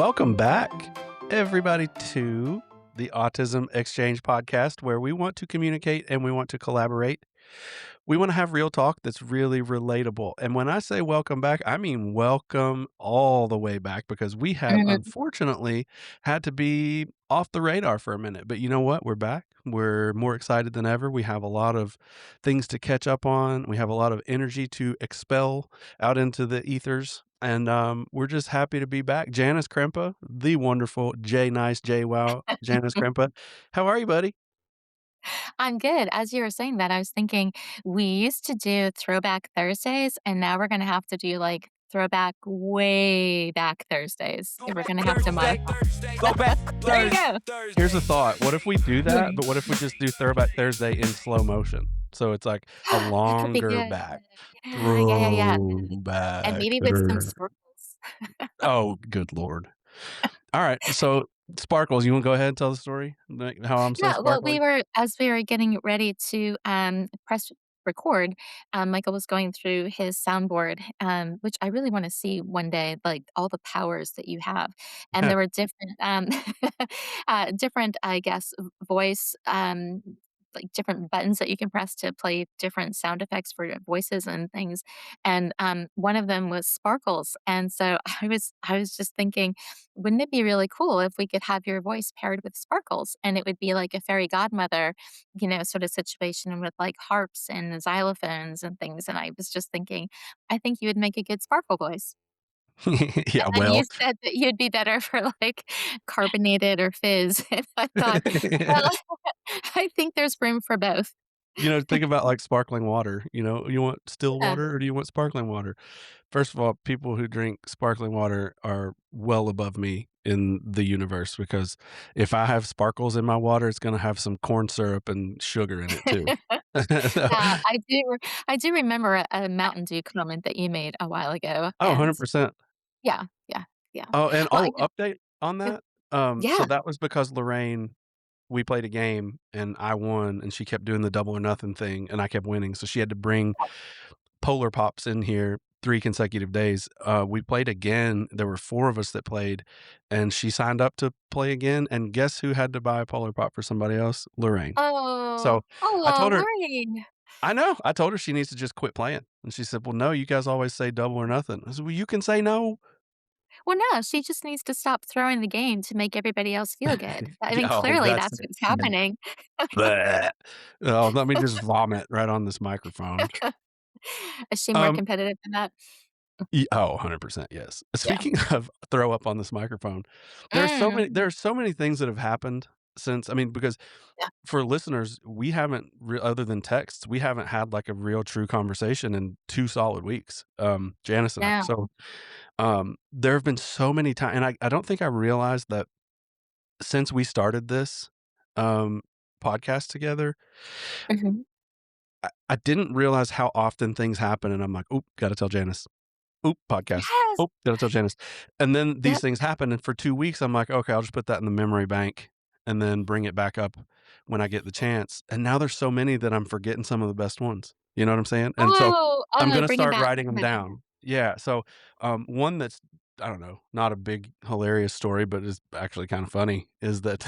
Welcome back, everybody, to the Autism Exchange podcast, where we want to communicate and we want to collaborate. We want to have real talk that's really relatable. And when I say welcome back, I mean welcome all the way back, because we have Mhm. unfortunately had to be off the radar for a minute. But you know what? We're back. We're more excited than ever. We have a lot of things to catch up on. We have a lot of energy to expel out into the ethers. And we're just happy to be back. Janis Krempa, the wonderful J Nice J Wow, Janis Krempa. How are you, buddy? I'm good. As you were saying that, I was thinking we used to do Throwback Thursdays, and now we're gonna have to do, like, Throwback way back Thursdays. Go We're back gonna have to Thursday. modify. Go back There you Thursday. go. Here's a thought. What if we do that, Mhm. but what if we just do Throwback Thursday in slow motion? So it's like a That could be longer good. back. Yeah. And Throwback maybe with some Thur sprinkles. Oh, good lord. Alright, so Sparkles, you wanna go ahead and tell the story? Like, how I'm so Yeah, well, sparkly? as we were getting ready to, press record, Michael was going through his soundboard, which I really wanna see one day, like, all the powers that you have, and there were different, different, I guess, voice, like, different buttons that you can press to play different sound effects for your voices and things, and, one of them was sparkles, and so I was just thinking, wouldn't it be really cool if we could have your voice paired with sparkles and it would be like a fairy godmother, sort of situation with like harps and xylophones and things? And I was just thinking, I think you would make a good sparkle voice. Yeah, And then you well said that you'd be better for like carbonated or fizz. And I thought, well, I think there's room for both. Think about, like, sparkling water, you want still Yeah. water or do you want sparkling water? First of all, people who drink sparkling water are well above me in the universe, because if I have sparkles in my water, it's gonna have some corn syrup and sugar in it too. So Yeah, I do remember a Mountain Dew comment that you made a while ago, Oh, and 100%. yeah, yeah, yeah. Oh, and Well, I update on yeah. that, so Yeah. that was because Lorraine, we played a game and I won, and she kept doing the double or nothing thing, and I kept winning, so she had to bring Polar Pops in here 3 consecutive days. We played again, there were 4 of us that played, and she signed up to play again, and guess who had to buy a Polar Pop for somebody else? Lorraine. Oh, So, I oh, told her Lorraine. I know, I told her she needs to just quit playing, and she said, "Well, no, you guys always say double or nothing." I said, "Well, you can say no." Well, no, she just needs to stop throwing the game to make everybody else feel good. I mean, Oh, clearly that's that's what's happening. bleh. Oh, let me just vomit right on this microphone. Is she more Um, competitive than that? Oh, 100%, yes. Yeah. Speaking of throw up on this microphone, there Mm. are so many things that have happened since, because Yeah. for listeners, we haven't other than texts, we haven't had, like, a real true conversation in 2 solid weeks, Janice and I. No. So, there have been so many times, and I don't think I realized that since we started this, um, podcast together, Mhm. I didn't realize how often things happen, and I'm like, "Oop, gotta tell Janice. Oop, podcast. Yes. Oop, gotta tell Janice." And then these Yep. things happen, and for 2 weeks, I'm like, "Okay, I'll just put that in the memory bank and then bring it back up when I get the chance." And now there's so many that I'm forgetting some of the best ones. You know what I'm saying? And so I'm Oh, gonna bring it start back, writing bring them it back. down. Yeah, so, one that's, I don't know, not a big hilarious story, but is actually kinda funny, is that,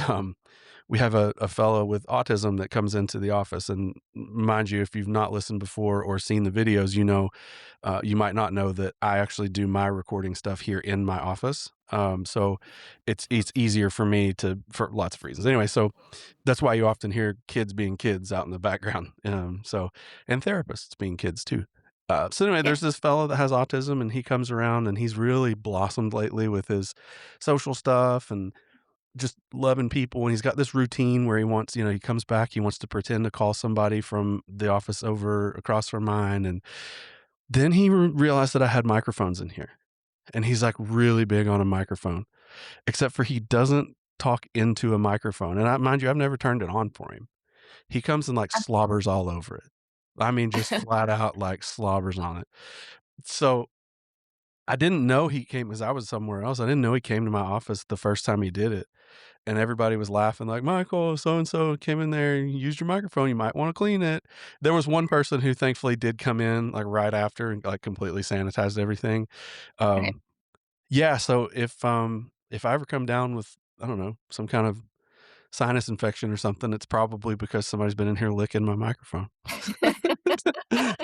we have a fellow with autism that comes into the office, and mind you, if you've not listened before or seen the videos, you might not know that I actually do my recording stuff here in my office. So it's easier for me to, for lots of reasons. Anyway, so that's why you often hear kids being kids out in the background. And therapists being kids too. So anyway, Yeah. there's this fellow that has autism, and he comes around, and he's really blossomed lately with his social stuff and just loving people. And he's got this routine where he comes back, he wants to pretend to call somebody from the office over across from mine, and then he realized that I had microphones in here, and he's, like, really big on a microphone, except for he doesn't talk into a microphone, and mind you, I've never turned it on for him. He comes and, like, slobbers all over it. I mean, just flat out, like, slobbers on it. So, I didn't know he came, 'cause I was somewhere else. I didn't know he came to my office the first time he did it, and everybody was laughing like, "Michael, so and so came in there and used your microphone, you might wanna clean it." There was one person who thankfully did come in, like, right after and, like, completely sanitized everything. Okay. Yeah, so if I ever come down with, I don't know, some kind of sinus infection or something, it's probably because somebody's been in here licking my microphone. I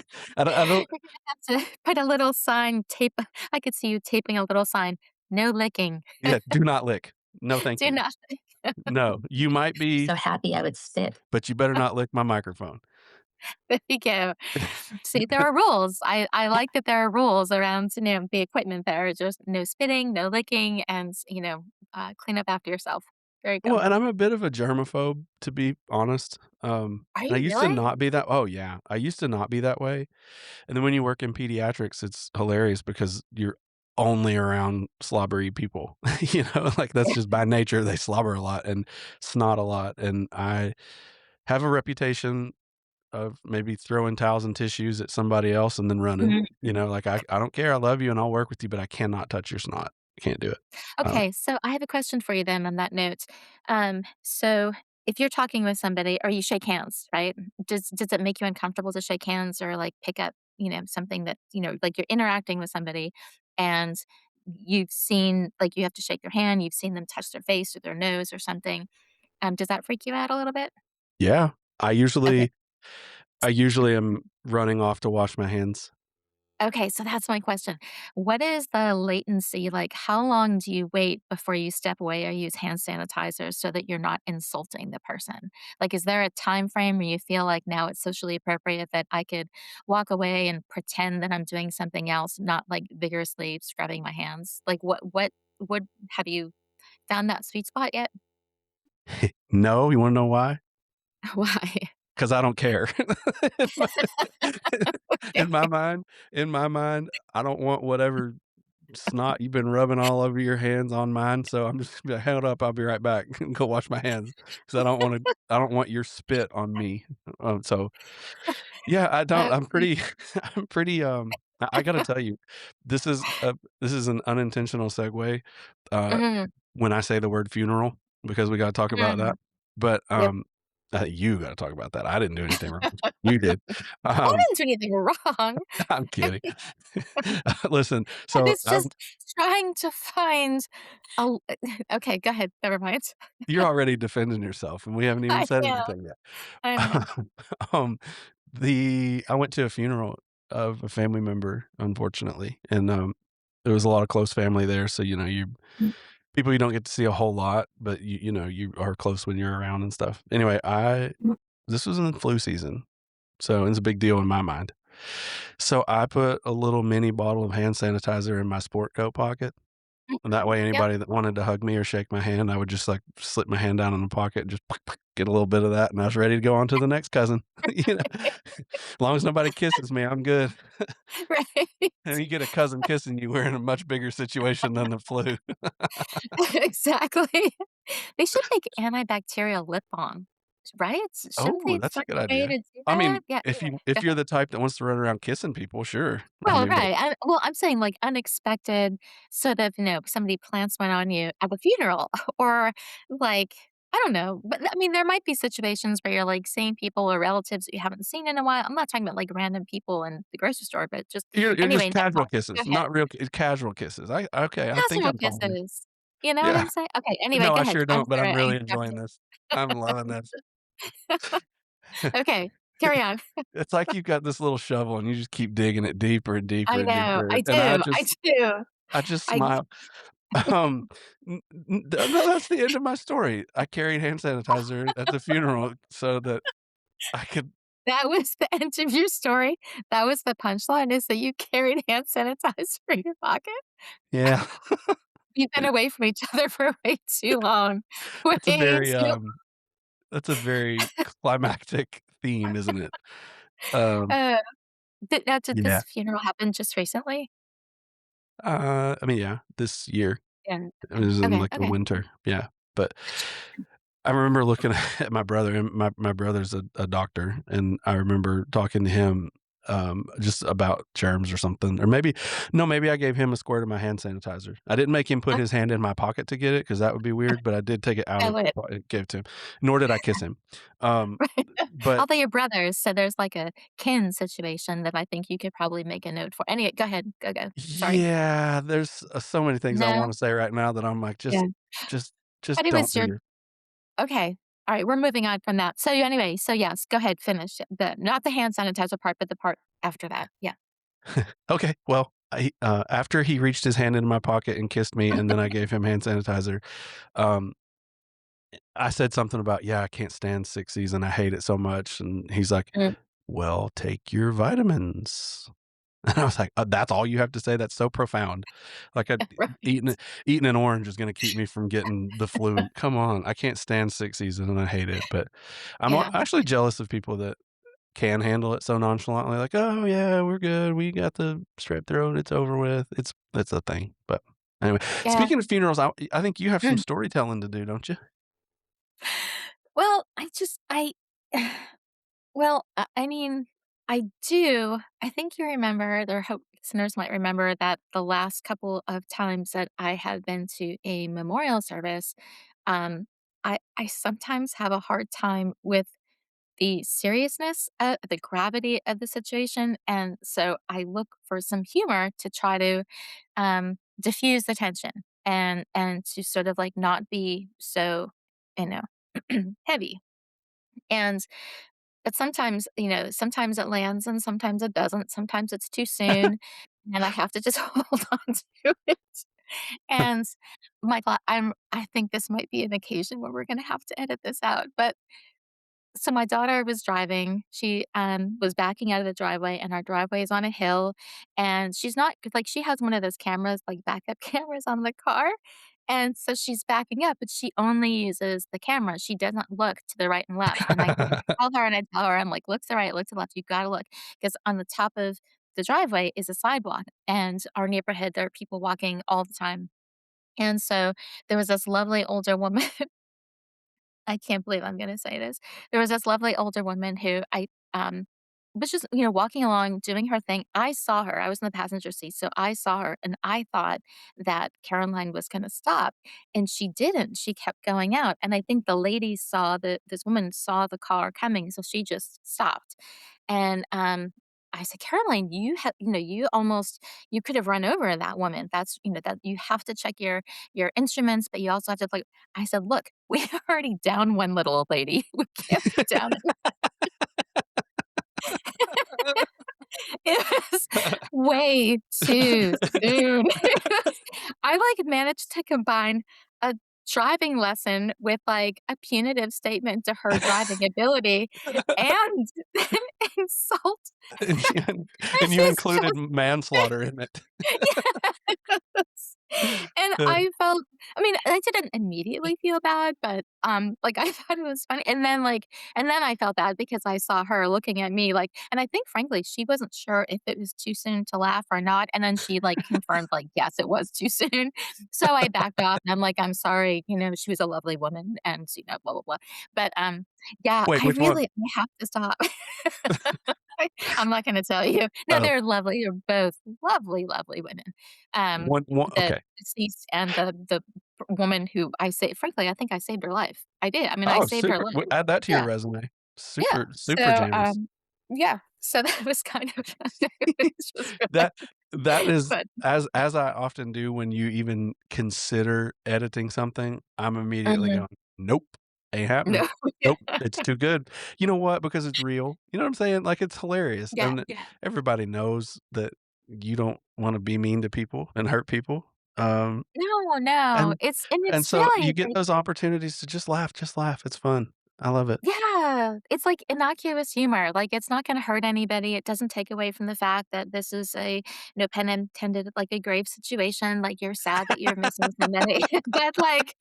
don't You're gonna have to put a little sign, tape I could see you taping a little sign, "No licking. yeah, do not lick. No, thank Do you. not." No, you might be, So happy I would spit. but you better not lick my microphone. There you go. See, there are rules. I like that there are rules around, the equipment there. Just no spitting, no licking, and, clean up after yourself. There you Well, go. and I'm a bit of a germaphobe, to be honest, Are and I you used to really? not be that. Oh, yeah, I used to not be that way, and then when you work in pediatrics, it's hilarious because you're only around slobbery people, like, that's just by nature, they slobber a lot and snot a lot, and I have a reputation of maybe throwing towels and tissues at somebody else and then running, Mhm. like, I don't care, I love you and I'll work with you, but I cannot touch your snot. I can't do it. Um Okay, so I have a question for you then on that note. So if you're talking with somebody or you shake hands, right? Does it make you uncomfortable to shake hands or like pick up, something that, like you're interacting with somebody and you've seen like you have to shake their hand, you've seen them touch their face or their nose or something. Does that freak you out a little bit? Yeah, I Okay. usually I usually am running off to wash my hands. Okay, so that's my question. What is the latency? Like, how long do you wait before you step away or use hand sanitizer so that you're not insulting the person? Like, is there a time frame where you feel like now it's socially appropriate that I could walk away and pretend that I'm doing something else, not like vigorously scrubbing my hands? Like, what have you found that sweet spot yet? No, you wanna know why? Why? 'Cause I don't care. In my in my Okay. mind in my mind, I don't want whatever snot you've been rubbing all over your hands on mine, so I'm just gonna be like, "Hold up, I'll be right back," and go wash my hands because I don't want your spit on me. So, yeah, I don't I'm Okay. pretty I'm pretty, I gotta tell you, this is an unintentional segue, uh, Mhm, when I say the word funeral, because we gotta talk about that, mhm. but, Yep. you gotta talk about that. I didn't do anything wrong. You did. I Um, didn't do anything wrong. I'm kidding. Listen, I so, was just trying to find a l okay, go ahead, never mind. you're already defending yourself, and we haven't even I said am, anything yet. I know. Um, I went to a funeral of a family member, unfortunately, and, there was a lot of close family there, so, you Mm, people you don't get to see a whole lot, but you are close when you're around and stuff. Anyway, I mm, this was in flu season, so it's a big deal in my mind. So I put a little mini bottle of hand sanitizer in my sport coat pocket, and that way yep. anybody that wanted to hug me or shake my hand, I would just, like, slip my hand down in the pocket and just get a little bit of that, and I was ready to go on to the next cousin, you know? As long as nobody kisses me, I'm good. Right. And you get a cousin kissing you, we're in a much bigger situation than the flu. Exactly. They should make antibacterial lip balm, right? Shouldn't Oh, they that's a find good a way idea. to do I mean, that? Yeah, if anyway, go if you're ahead. the type that wants to run around kissing people, sure. I Well, mean, but right, I'm saying, like, unexpected sort of, somebody plants one on you at a funeral or, like, I don't know, but, I mean, there might be situations where you're, like, seeing people or relatives that you haven't seen in a while. I'm not talking about, like, random people in the grocery store, but just you're just anyway, never casual mind. Go kisses, ahead. not real casual kisses. I think Casual I'm following. kisses. You know what Yeah. I'm saying? Okay, anyway, No, go I ahead. sure I'm don't, but I'm sorry, I really enjoying interrupted. this. I'm loving this. Okay, carry on. It's like you've got this little shovel and you just keep digging it deeper and deeper I and know, deeper, I and do, I do. I just I smile. Um, no, that's the end of my story. I carried hand sanitizer at the funeral so that I could. that was the end of your story? That was the punchline is that you carried hand sanitizer in your pocket? Yeah. You've been away from each other for way too long. That's a Way very, too that's a very climactic theme, isn't it? Um, uh, did yeah. this funeral happen just recently? I mean, yeah, this year. Yeah, It was in, okay, like, the okay. winter, yeah, but I remember looking at my brother, and my brother's a doctor, and I remember talking to him, just about germs or something. Or maybe no, maybe I gave him a squirt of my hand sanitizer. I didn't make him put Oh, his hand in my pocket to get it because that would be weird, but I did take it out I of would. give it to him, nor did I kiss him. Um, but Although you're brothers, so there's like a kin situation that I think you could probably make a note for. Anyway, go ahead. Go, go. Sorry. yeah, there's, so many things I No? wanna say right now that I'm like, Yeah. just just But it don't was do your your okay. All right, we're moving on from that. So anyway, so yes, go ahead, finish the not the hand sanitizer part, but the part after that. Yeah. Okay, well, after he reached his hand into my pocket and kissed me, and then I gave him hand sanitizer, um, I said something about, "Yeah, I can't stand sick season, I hate it so much," and he's like, Mm, "Well, take your vitamins." And I was like, that's all you have to say? That's so profound." Like, right. eating eating an orange is gonna keep me from getting the flu. Come on, I can't stand sick season, and I hate it, but Yeah. actually jealous of people that can handle it so nonchalantly, like, "Oh, yeah, we're good. We got the strep throat. It's over with." It's a thing, but anyway, Yeah. speaking of funerals, I think you have some Mm. storytelling to do, don't you? Well, I well, I mean, I do. I think you remember, or hope listeners might remember that the last couple of times that I have been to a memorial service, um, I sometimes have a hard time with the seriousness, the gravity of the situation, and so I look for some humor to try to, diffuse the tension and to sort of, like, not be so, you know, heavy, and but sometimes, sometimes it lands and sometimes it doesn't, sometimes it's too soon, and I have to just hold on to it, and I think this might be an occasion where we're gonna have to edit this out, but so my daughter was driving. She, was backing out of the driveway, and our driveway is on a hill, and she's not like, she has one of those cameras, like backup cameras on the car, and so she's backing up, but she only uses the camera. She doesn't look to the right and left, and I tell her and I tell her, I'm like, "Look to the right, look to the left, you gotta look," because on the top of the driveway is a sidewalk, and our neighborhood, there are people walking all the time, and so there was this lovely older woman. I can't believe I'm gonna say this. There was this lovely older woman who was just, walking along, doing her thing. I saw her. I was in the passenger seat, so I saw her, and I thought that Caroline was gonna stop, and she didn't. She kept going out, and I think the lady saw this woman saw the car coming, so she just stopped. And, I said, "Caroline, you could have run over that woman. That you have to check your instruments, but you also have to, like." I said, "Look, we're already down one little old lady. We can't be down." It was way too soon. I, like, managed to combine a driving lesson with, like, a punitive statement to her driving ability and insult. And you and This you is included just manslaughter in it. yes. And I felt I mean, I didn't immediately feel bad, but, like, I thought it was funny, and then I felt bad because I saw her looking at me, like, and I think frankly, she wasn't sure if it was too soon to laugh or not, and then she, like, confirmed, like, yes, it was too soon. So I backed off, and I'm like, "I'm sorry," she was a lovely woman, and, blah, blah, blah. But, yeah, Wait, which one? I have to stop. I'm not gonna tell you. No, Oh, they're lovely. They're both lovely, lovely women. one The okay. deceased and the woman who I saved, frankly, I think I saved her life. I did. I mean, I Oh, saved her super. life. Add that to your Yeah, resume. yeah. Super So, Janis. yeah. So that was kind of it was really That that is but as I often do when you even consider editing something, I'm immediately mhm. going, "Nope, ain't happening. No. Nope, it's too good." You know what? Because it's real. You know what I'm saying? Like, it's hilarious, Yeah, and yeah. everybody knows that you don't wanna be mean to people and hurt people, No, no. and It's so really you get like those opportunities to just laugh, it's fun. I love it. yeah, it's like innocuous humor. Like it's not going to hurt anybody. It doesn't take away from the fact that this is a, pen intended, like a grave situation. Like you're sad that you're missing somebody, but like,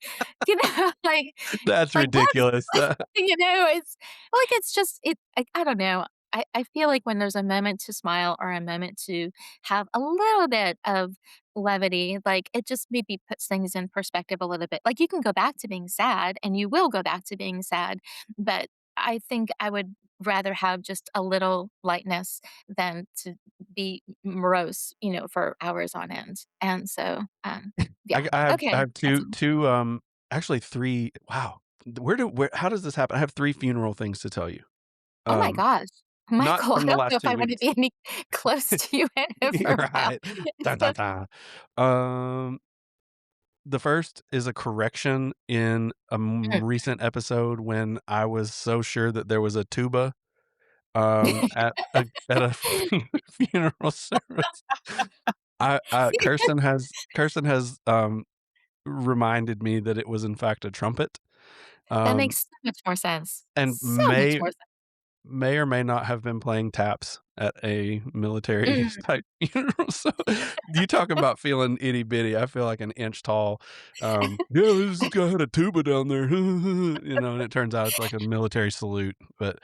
like, That's that's, ridiculous. it's like it's just it. I don't know. I feel like when there's a moment to smile or a moment to have a little bit of levity, like it just maybe puts things in perspective a little bit. Like you can go back to being sad, and you will go back to being sad, but I think I would rather have just a little lightness than to be morose, for hours on end. And so, yeah. I Okay, have that's 2, actually 3 wow. Where how does this happen? I have 3 funeral things to tell you. oh my Um, gosh. Not Michael, I from the don't know last if 2 I wanna weeks. be any close to you for You're a while. right. Dun, dun, dun. Um, the first is a correction in a recent episode when I was so sure that there was a tuba, at a funeral service. I Kirsten has, reminded me that it was in fact a trumpet, That um, makes so much more sense. and So much more sense. may or may not have been playing taps at a military Mm. type funeral, so you talk about feeling itty bitty, I feel like an inch tall, "Yeah, this guy had a tuba down there," and it turns out it's like a military salute, but,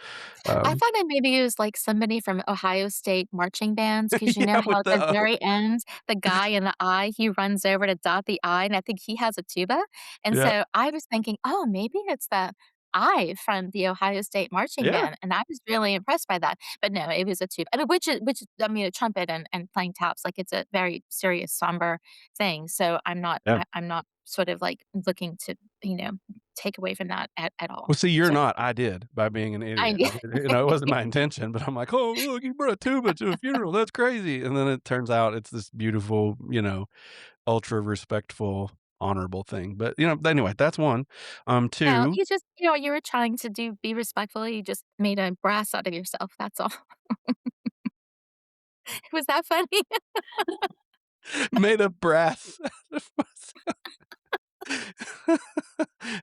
I um thought I maybe it was, like, somebody from Ohio State marching bands, because you know yeah, how with at the the very end, the guy in the I, he runs over to dot the I, and I think he has a tuba, and yeah, so I was thinking, "Oh, maybe it's the I from the Ohio State marching yeah, band," and I was really impressed by that, but no, it was a tuba, and which I mean, a trumpet and playing taps, like, it's a very serious, somber thing, so yeah. I'm not sort of, like, looking to, you know, take away from that at all, Well, see, you're certainly. not, I did, by being an I idiot. It wasn't my intention, but I'm like, "Oh, look, you brought a tuba to a funeral, that's crazy," and then it turns out it's this beautiful, ultra respectful, honorable thing, but, anyway, that's 1. Well, 2 you just you were trying to be respectful, you just made a brass out of yourself, that's all. Was that funny? made of brass out of myself.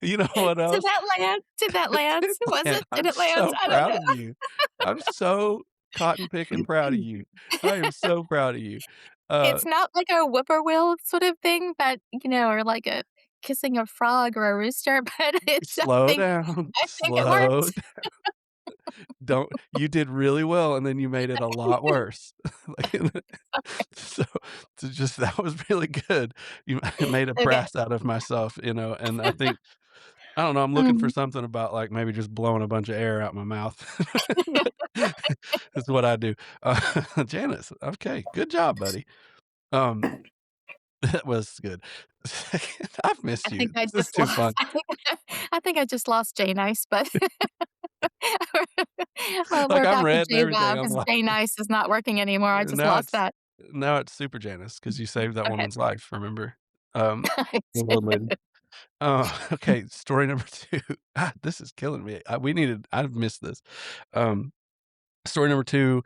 You know what Did else? that land? Did that land? Did Was land. it? Did I'm it land? so I don't proud know. of you. I'm so cotton picking proud of you. I am so proud of you. Uh, It's not like a whippoorwill sort of thing, but, or like a kissing a frog or a rooster, but it's slow down, I think it slow worked. d don't you did really well, and then you made it a lot worse. Like, so just that was really good. You made a Okay. brass out of myself, and I don't know, I'm looking for Mhm. something about, like, maybe just blowing a bunch of air out my mouth. But that's what I do. Janice, okay, good job, buddy. Um, that was good. Second, I've I missed you. think I This is just too lost fun. I think I just lost Jay Nice, but well, Like, we're I'm back to red and Jay everything, Bob I'm because like Jay Nice is not working anymore, I just now lost it's that. now it's Super Janice because you saved that Okay. woman's life, remember? Um, I the did. old lady. Okay, story number 2. This is killing me. I've missed this. Um, story number 2,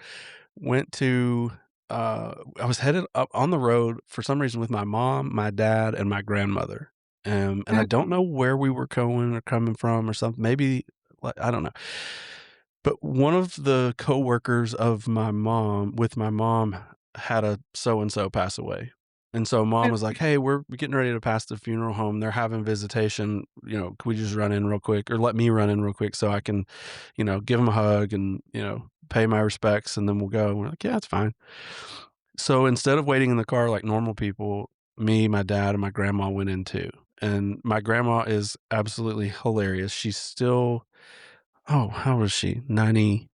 went to, I was headed up on the road for some reason with my mom, my dad, and my grandmother, and I Mm, don't know where we were going or coming from or something, maybe, like, I don't know. But one of the coworkers of my mom had a so and so pass away. And so mom was mm. like, "Hey, we're getting ready to pass the funeral home. They're having visitation. Can we just run in real quick or let me run in real quick so I can, give them a hug and, pay my respects and then we'll go." And we're like, "Yeah, that's fine." So instead of waiting in the car like normal people, me, my dad, and my grandma went in too. And my grandma is absolutely hilarious. She's still oh, how old is she? 90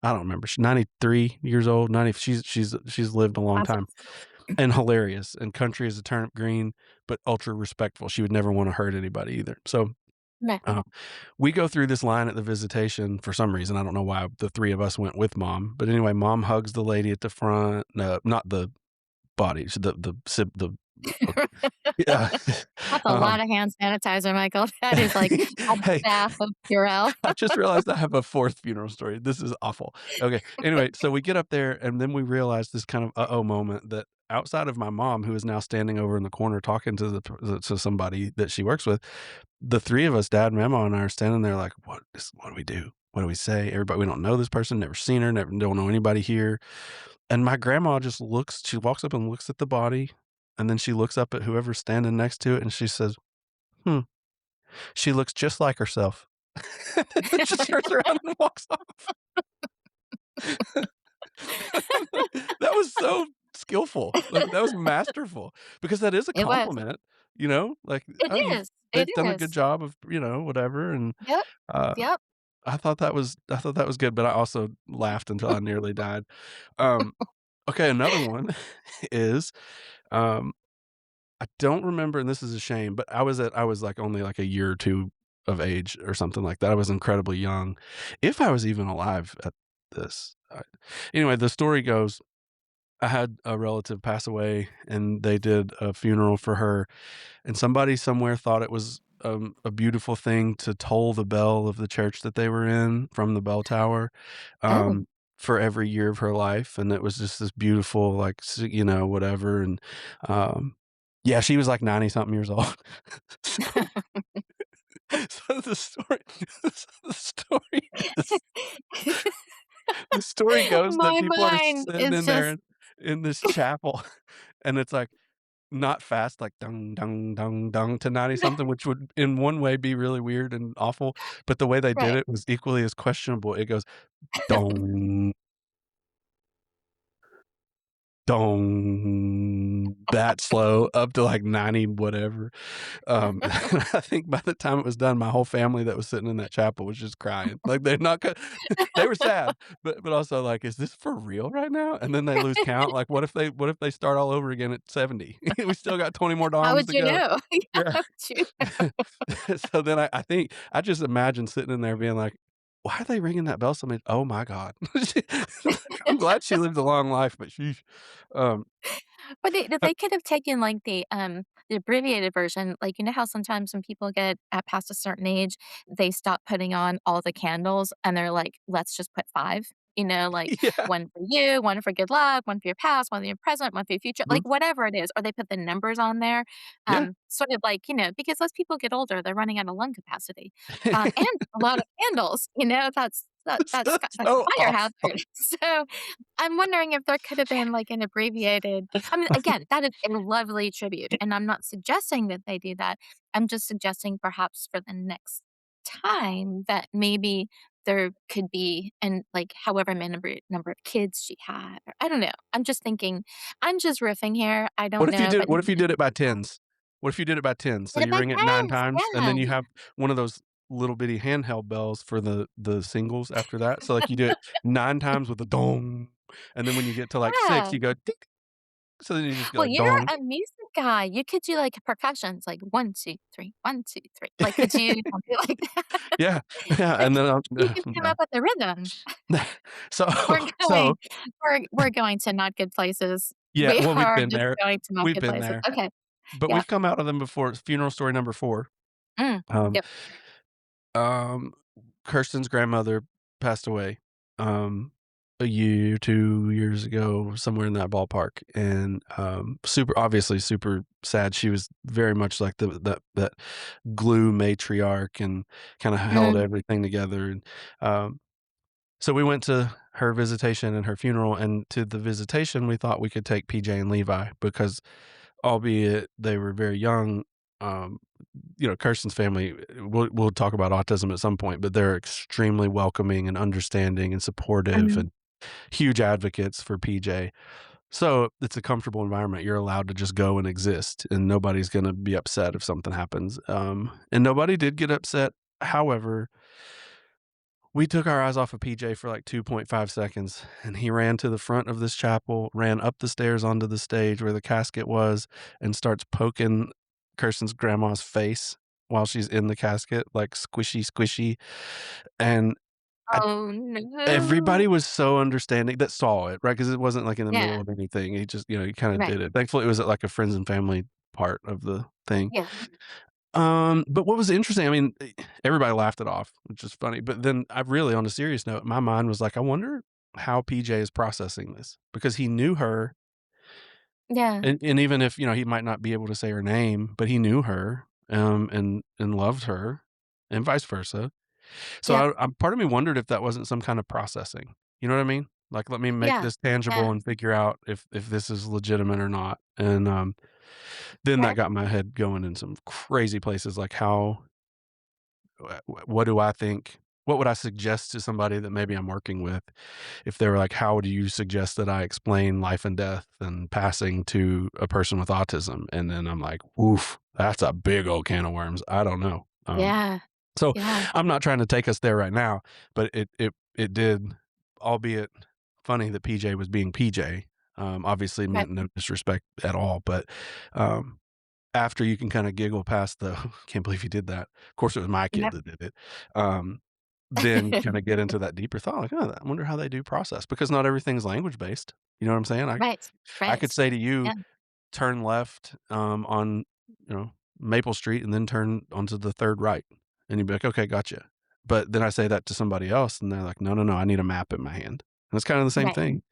I don't remember. She's 93 years old, 90 she's lived a long Awesome. time and hilarious and country as a turnip green, but ultra respectful. She would never wanna hurt anybody either. So, Right. uh, we go through this line at the visitation for some reason. I don't know why the 3 of us went with mom, but anyway, mom hugs the lady at the front, no, not the body, the yeah. That's a lot Um, of hand sanitizer, Michael. That is like a hey, bath of Purell. I just realized I have a 4th funeral story. This is awful. Okay, anyway, so we get up there, and then we realize this kind of uh-oh moment that outside of my mom, who is now standing over in the corner talking to to somebody that she works with, the 3 of us, dad, mama, and I are standing there like, what do we do? What do we say? Everybody we don't know this person, never seen her, never don't know anybody here." And my grandma just she walks up and looks at the body, and then she looks up at whoever's standing next to it, and she says, "Hmm, she looks just like herself." And then just turns around and walks off. That was so skillful. Like, that was masterful because that is a It was. compliment, like, It "Oh, is. It they've done a good is. job of, whatever," and, Yep. uh, Yep. I thought that was good, but I also laughed until I nearly died. Um, okay, another one is, um, I don't remember, and this is a shame, but I was, like, only, like, a year or 2 of age or something like that. I was incredibly young, if I was even alive at this. Anyway, the story goes, I had a relative pass away, and they did a funeral for her, and somebody somewhere thought it was, a beautiful thing to toll the bell of the church that they were in from the bell tower, Oh. um, for every year of her life, and it was just this beautiful, like, whatever, and, um yeah, she was, like, 90 something years old. So so the story so is the story goes that My people are mind sitting is in there just in this chapel, and it's, like, not fast, like, "dung, dung, dung, dung" to 90 something, which would in one way be really weird and awful, but the way they did right. it was equally as questionable. It goes, "Dong, dong," that slow up to, like, 90 whatever. I think by the time it was done, my whole family that was sitting in that chapel was just crying. Like, they're not go they were sad, but also like, "Is this for real right now?" And then they lose count. Like, what if they start all over again at 70? We still got 20 more How dongs would to you go. know? Yeah, Yeah. how would you know? So then I think I just imagine sitting in there being like, "Why are they ringing that bell so much? Oh my god." I'm glad she lived a long life, but sheesh. Um, But uh they could have taken, like, the abbreviated version, like, you know how sometimes when people get, past a certain age, they stop putting on all the candles, and they're like, "Let's just put 5," you know, like, yeah. 1 for you, 1 for good luck, 1 for your past, 1 for your present, 1 for your future, Mhm. like, whatever it is, or they put the numbers on there, Yeah. sort of like, because as people get older, they're running out of lung capacity, and a lot of candles, that's a So fire awful. hazard, so I'm wondering if there could have been, like, an abbreviated I mean, again, that is a lovely tribute, and I'm not suggesting that they do that. I'm just suggesting perhaps for the next time that maybe there could be and, like, however many number of kids she had, or I don't know. I'm just riffing here. I don't know, but What if you maybe did it by tens? What if you did it by 10s? So get it you by ring it 9 tens, times, and yeah. then you have one of those little bitty handheld bells for the singles after that. So, like, you do it 9 times with a dong, and then when you get to, like, 6, Yeah. you go ding, so then you just go Well, like you're dong. a music guy. You could do, like, percussions, like, 1, 2, 3, 1, 2, 3. Like, could you something like that? Yeah, yeah, and then I'll You could come yeah. up with a rhythm. So We're so going we're going to not good places. yeah, We well, we've are been just there. going to not We've good been places. there, Okay. but Yep. we've come out of them before. Funeral story number 4. Mm. Um Yep. Um, Kirsten's grandmother passed away, a year, 2 years ago, somewhere in that ballpark, and, super obviously super sad. She was very much like that glue matriarch and kinda held Mm. everything together, and, so we went to her visitation and her funeral, and to the visitation, we thought we could take PJ and Levi because albeit they were very young, um, Kirsten's family, we'll talk about autism at some point, but they're extremely welcoming and understanding and supportive Mhm. and huge advocates for PJ. So, it's a comfortable environment. You're allowed to just go and exist, and nobody's gonna be upset if something happens, and nobody did get upset. However, we took our eyes off of PJ for, like, 2.5 seconds, and he ran to the front of this chapel, ran up the stairs onto the stage where the casket was, and starts poking Kirsten's grandma's face while she's in the casket, like, squishy, squishy, and I Oh, no. everybody was so understanding that saw it, right? Because it wasn't, like, in the middle Yeah. of anything. He just, he kinda Right. did it. Thankfully, it was at, like, a friends and family part of the thing. Yeah. But what was interesting, I mean, everybody laughed it off, which is funny, but then I really on a serious note, my mind was like, "I wonder how PJ is processing this," because he knew her, Yeah. and even if, he might not be able to say her name, but he knew her, and loved her, and vice versa. So Yep. part of me wondered if that wasn't some kind of processing, you know what I mean? Like, let me make Yeah. this tangible Yeah. and figure out if this is legitimate or not, and, then that Right. got my head going in some crazy places, like how what do I think? What would I suggest to somebody that maybe I'm working with if they were like, "How do you suggest that I explain life and death and passing to a person with autism?" And then I'm like, "Oof, that's a big old can of worms. I don't know." Yeah. So, Yeah. I'm not trying to take us there right now, but it did, albeit funny that PJ was being PJ, obviously Right. meant no disrespect at all, but, um, after you can kinda giggle past the, "Can't believe you did that." Of course, it was my kid Yep. that did it. Um, then kinda get into that deeper thought, like, "Oh, I wonder how they do process," because not everything's language based, you know what I'm saying? Right. I could Right. say to you, Yeah. "Turn left, on, you know, Maple Street and then turn onto the 3rd right," and you'd be like, "Okay, gotcha." But then I say that to somebody else, and they're like, "No, no, no, I need a map in my hand." And it's kinda the same Right. thing.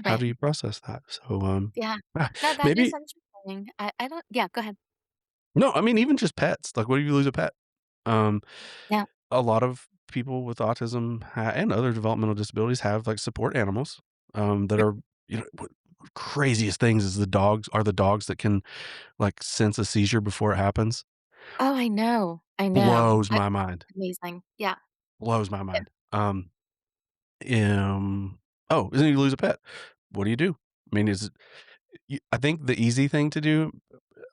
How Right. do you process that? So, Yeah. ah, No, that is maybe interesting. I don't yeah, go ahead. no, I mean, even just pets, like, what if you lose a pet? Um, Yeah. a lot of people with autism and other developmental disabilities have, like, support animals, that are, you know, what craziest things is the dogs that can, like, sense a seizure before it happens. Oh, I know. I know. Blows my mind, Amazing. Yeah. blows my Yeah. mind. Um oh, and then you lose a pet. What do you do? I mean, I think the easy thing to do,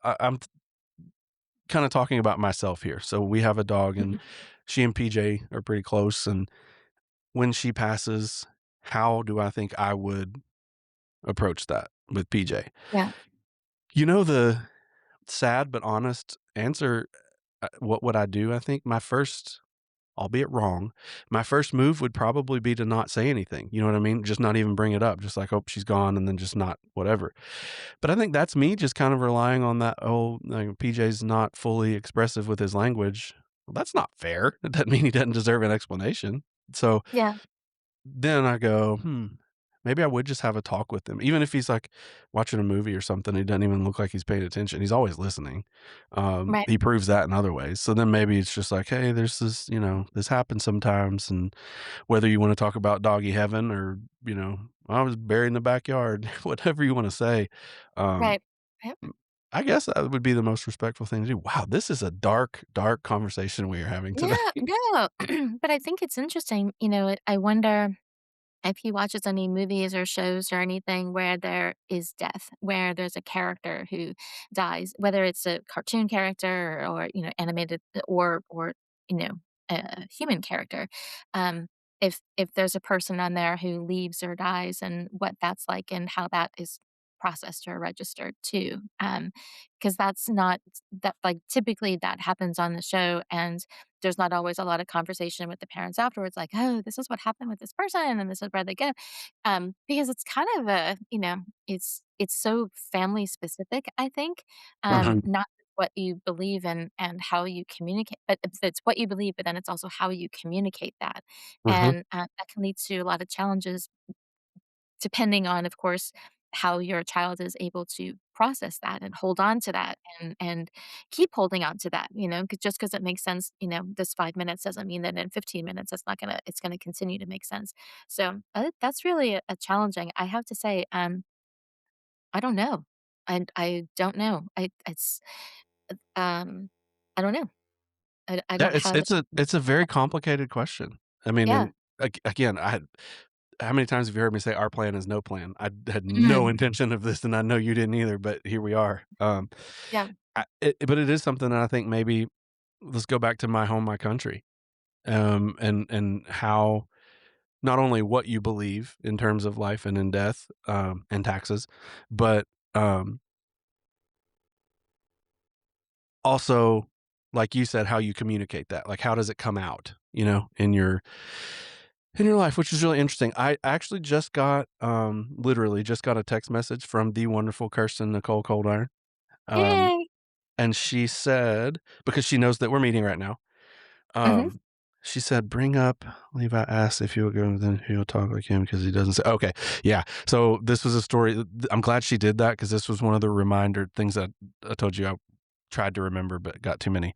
I'm kinda talking about myself here. So we have a dog, and Mhm. she and PJ are pretty close, and when she passes, how do I think I would approach that with PJ? Yeah. You know, the sad but honest answer, what would I do? I think my first, albeit wrong, my first move would probably be to not say anything, you know what I mean? Just not even bring it up, just like, "Oh, she's gone," and then just not whatever. But I think that's me just kind of relying on that, "Oh, like, PJ's not fully expressive with his language." Well, that's not fair. It doesn't mean he doesn't deserve an explanation. So Yeah. then I go, maybe I would just have a talk with him. Even if he's, like, watching a movie or something, he doesn't even look like he's paying attention. He's always listening. Right. He proves that in other ways. So then maybe it's just like, "Hey, there's this, this happens sometimes," and whether you wanna talk about doggy heaven or, "I was buried in the backyard," whatever you wanna say, um, Right. Yep. I guess that would be the most respectful thing to do. Wow, this is a dark, dark conversation we are having today. Yeah. No. But I think it's interesting, I wonder if he watches any movies or shows or anything where there is death, where there's a character who dies, whether it's a cartoon character or animated or you know, a human character. Um, if there's a person on there who leaves or dies and what that's like and how that is processed or registered too. Because that's not that like typically that happens on the show and there's not always a lot of conversation with the parents afterwards, like, "Oh, this is what happened with this person, and this is where they go." Because it's kind of it's so family specific, I think, Mhm, not what you believe and how you communicate, but it's what you believe, but then it's also how you communicate that, mhm, and that can lead to a lot of challenges depending on, of course, how your child is able to process that and hold on to that and keep holding on to that, 'cause just because it makes sense, this 5 minutes doesn't mean that in 15 minutes it's gonna continue to make sense. So, that's really a challenging. I have to say, I don't know. I don't know. Um, I don't know. I yeah, don't have it's a very complicated question. I mean, Yeah. and again, how many times have you heard me say our plan is no plan? I had no Mhm. intention of this, and I know you didn't either, but here we are. Yeah. But it is something that I think maybe let's go back to my home, my country, and how not only what you believe in terms of life and in death, and taxes, but also, like you said, how you communicate that. Like, how does it come out, in your life, which is really interesting. I actually just got, literally just got a text message from the wonderful Kirsten Nicole Coldiron, um, Yay. and she said, because she knows that we're meeting right now, Mhm. um, she said, "Bring up Levi asked if you would go, then he'll talk like him because he doesn't say." Okay, yeah. So this was a story. I'm glad she did that because this was one of the reminder things that I told you I tried to remember but got too many.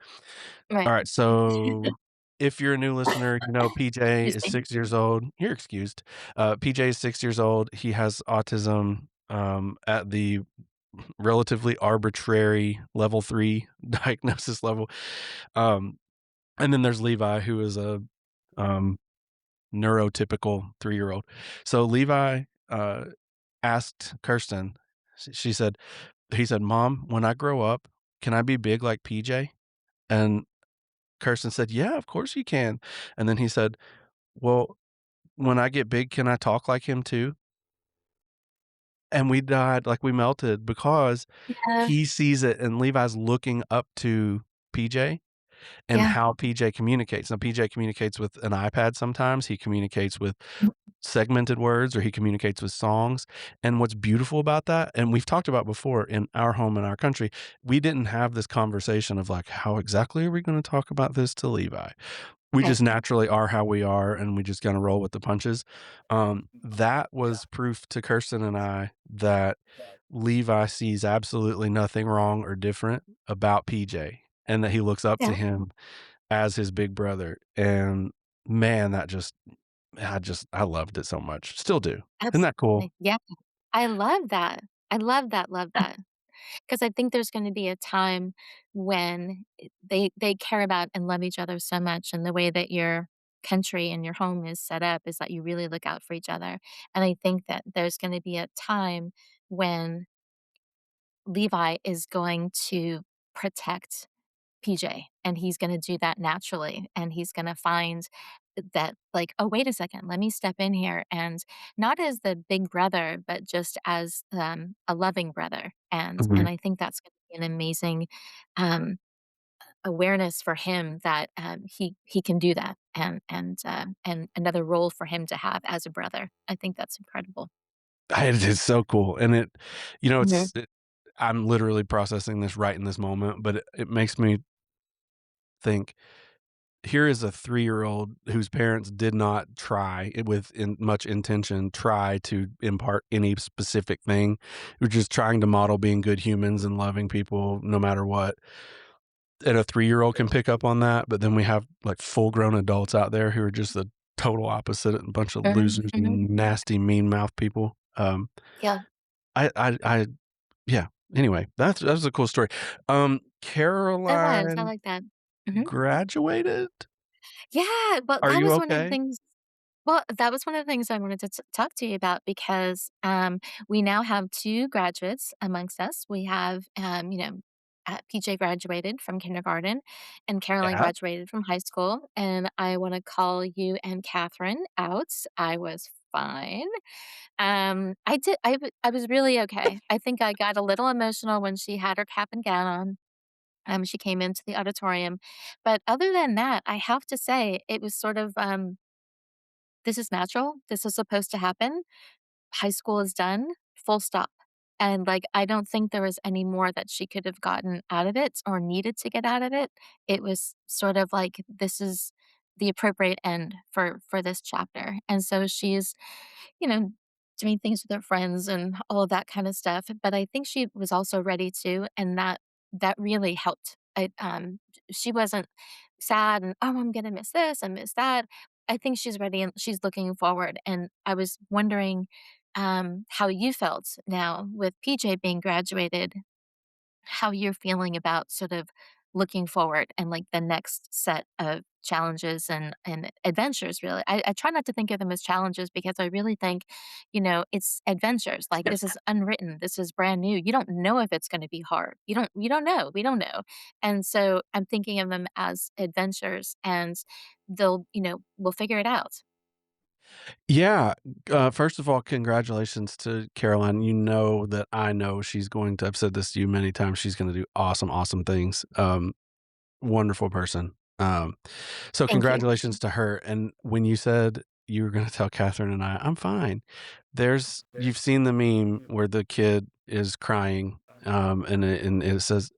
Right. Alright, so if you're a new listener, PJ Excuse is me. 6 years old. You're excused. PJ is 6 years old. He has autism, at the relatively arbitrary level 3 diagnosis level. Um, and then there's Levi, who is a, um, neurotypical 3-year-old. So Levi, asked Kirsten, she said he said, "Mom, when I grow up, can I be big like PJ?" And Kirsten said, "Yeah, of course you can." And then he said, "Well, when I get big, can I talk like him too?" And we died, like, we melted because Yeah, he sees it and Levi's looking up to PJ and yeah. how PJ communicates. Now, PJ communicates with an iPad sometimes, he communicates with segmented words or he communicates with songs, and what's beautiful about that and we've talked about before in our home, in our country, we didn't have this conversation of, like, "How exactly are we gonna talk about this to Levi?" We Right. just naturally are how we are, and we just kinda roll with the punches. That was proof to Kirsten and I that Levi sees absolutely nothing wrong or different about PJ, and that he looks up to Yeah, him as his big brother, and man, I loved it so much. Still do. Isn't that cool? absolutely. Yeah. I love that. I love that. 'Cause I think there's gonna be a time when they care about and love each other so much, and the way that your country and your home is set up is that you really look out for each other, and I think that there's gonna be a time when Levi is going to protect PJ, and he's gonna do that naturally, and he's gonna find that, like, "Oh, wait a second, let me step in here," and not as the big brother, but just as, a loving brother, and Mhm. I think that's gonna be an amazing, um, awareness for him that, he can do that, and another role for him to have as a brother. I think that's incredible. It is so cool, and Mhm. I'm literally processing this right in this moment, but it makes me think here is a 3-year-old whose parents did not try with much intention try to impart any specific thing. We're just trying to model being good humans and loving people no matter what. And a 3-year-old can pick up on that, but then we have like full grown adults out there who are just the total opposite, a bunch of Mhm, losers mhm. and nasty mean mouth people. Yeah, I yeah. Anyway, that's a cool story. it was, I Caroline like that. Mhm. graduated. Yeah, well, Are that you was one of the okay? things well, that was one of the things I wanted to talk to you about because we now have two graduates amongst us. We have, PJ graduated from kindergarten and Caroline Yeah. graduated from high school. And I want to call you and Catherine out. I was fine. I was really okay. I think I got a little emotional when she had her cap and gown on. She came into the auditorium. But other than that, I have to say it was sort of, this is natural. This is supposed to happen. High school is done, full stop. And, like, I don't think there was any more that she could have gotten out of it or needed to get out of it. It was sort of like, this is the appropriate end for this chapter. And so she's, you know, doing things with her friends and all of that kind of stuff. But I think she was also ready to, and that really helped. She wasn't sad and oh, I'm gonna miss this and miss that. I think she's ready and she's looking forward. And I was wondering how you felt now with PJ being graduated, how you're feeling about sort of looking forward and like the next set of challenges and adventures really. I try not to think of them as challenges because I really think, it's adventures. Like this is unwritten, this is brand new. You don't know if it's going to be hard. You don't know. We don't know. And so I'm thinking of them as adventures and we'll figure it out. Yeah, first of all, congratulations to Caroline. You know that I know she's going to I've said this to you many times, she's gonna do awesome, awesome things. Wonderful person. So Thank you. congratulations to her, and when you said you were gonna tell Catherine and I'm fine. You've seen the meme where the kid is crying, and it says,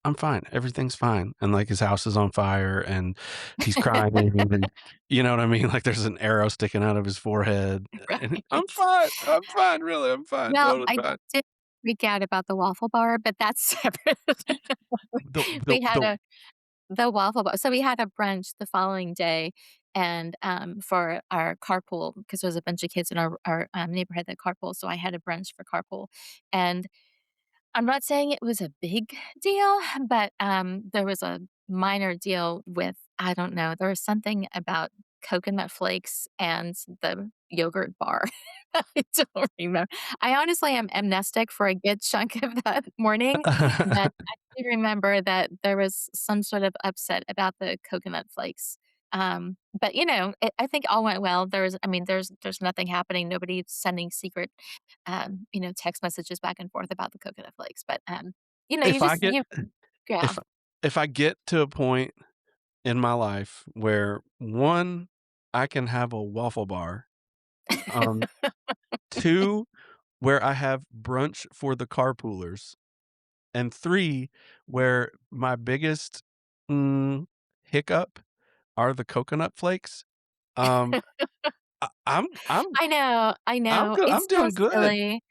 "I'm fine, everything's fine," and, like, his house is on fire, and he's crying, and you know what I mean? Like, there's an arrow sticking out of his forehead, and, Right. I'm fine, really, I'm fine, Well, totally I fine." did freak out about the waffle bar, but that's separate. The the We had the the waffle bar so we had a brunch the following day and, for our carpool because there's a bunch of kids in our neighborhood that carpool, so I had a brunch for carpool, and I'm not saying it was a big deal, but, there was a minor deal with I don't know, there was something about coconut flakes and the yogurt bar. I don't remember. I honestly am amnestic for a good chunk of that morning, but I do remember that there was some sort of upset about the coconut flakes. But, I think all went well. There's nothing happening. Nobody's sending secret, text messages back and forth about the coconut flakes. But, you If I just get you yeah. if if I get to a point in my life where, 1, I can have a waffle bar, um, 2, where I have brunch for the carpoolers, and 3, where my biggest, hiccup are the coconut flakes, um, I'm I know. It's I'm so doing good. silly.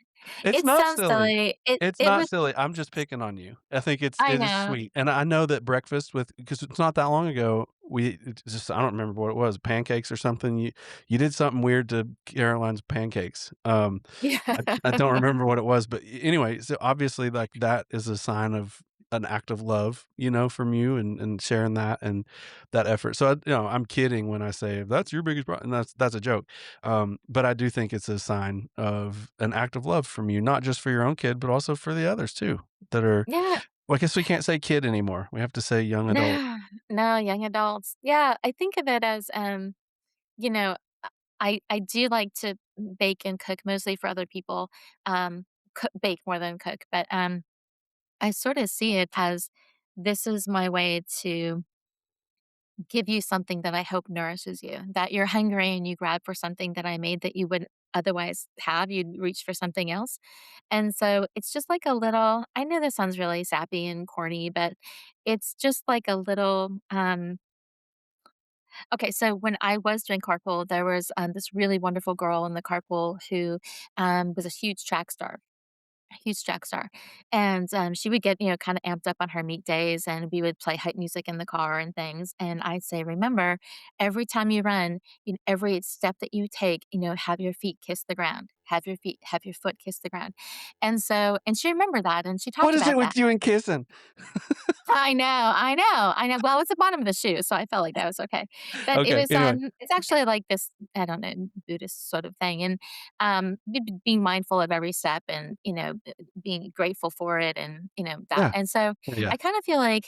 It's It not sounds silly. silly. It It's it not was silly, I'm just picking on you. I think I it is know. sweet, and I know that breakfast with because it's not that long ago, we it's just I don't remember what it was, pancakes or something, you did something weird to Caroline's pancakes, Yeah. I don't remember what it was, but anyway, so obviously, like, that is a sign of an act of love, from you and sharing that and that effort. So, I'm kidding when I say, "That's your biggest and that's a joke. But I do think it's a sign of an act of love from you, not just for your own kid, but also for the others too that are Yeah. well, I guess we can't say kid anymore. We have to say young adult. No, no, young adults. Yeah, I think of it as, you know, I do like to bake and cook mostly for other people, bake more than cook, but, I sorta see it as this is my way to give you something that I hope nourishes you, that you're hungry and you grab for something that I made that you wouldn't otherwise have, you'd reach for something else. And so it's just like a little I know this sounds really sappy and corny, but it's just like a little, okay, so when I was doing carpool, there was, this really wonderful girl in the carpool who, was a huge track star. A huge track star. And, she would get, kinda amped up on her meet days, and we would play hype music in the car and things, and I'd say, "Remember, every time you run, every step that you take, have your feet kiss the ground. Have your foot kiss the ground." And she remembered that, and she What talked is it about that. with you and kissing? I know. Well, it's the bottom of the shoe, so I felt like that was okay. But Okay, anyway. it's actually like this, I don't know, Buddhist sort of thing, and, being mindful of every step and, being grateful for it and, that. Yeah, And so yeah. I kinda feel like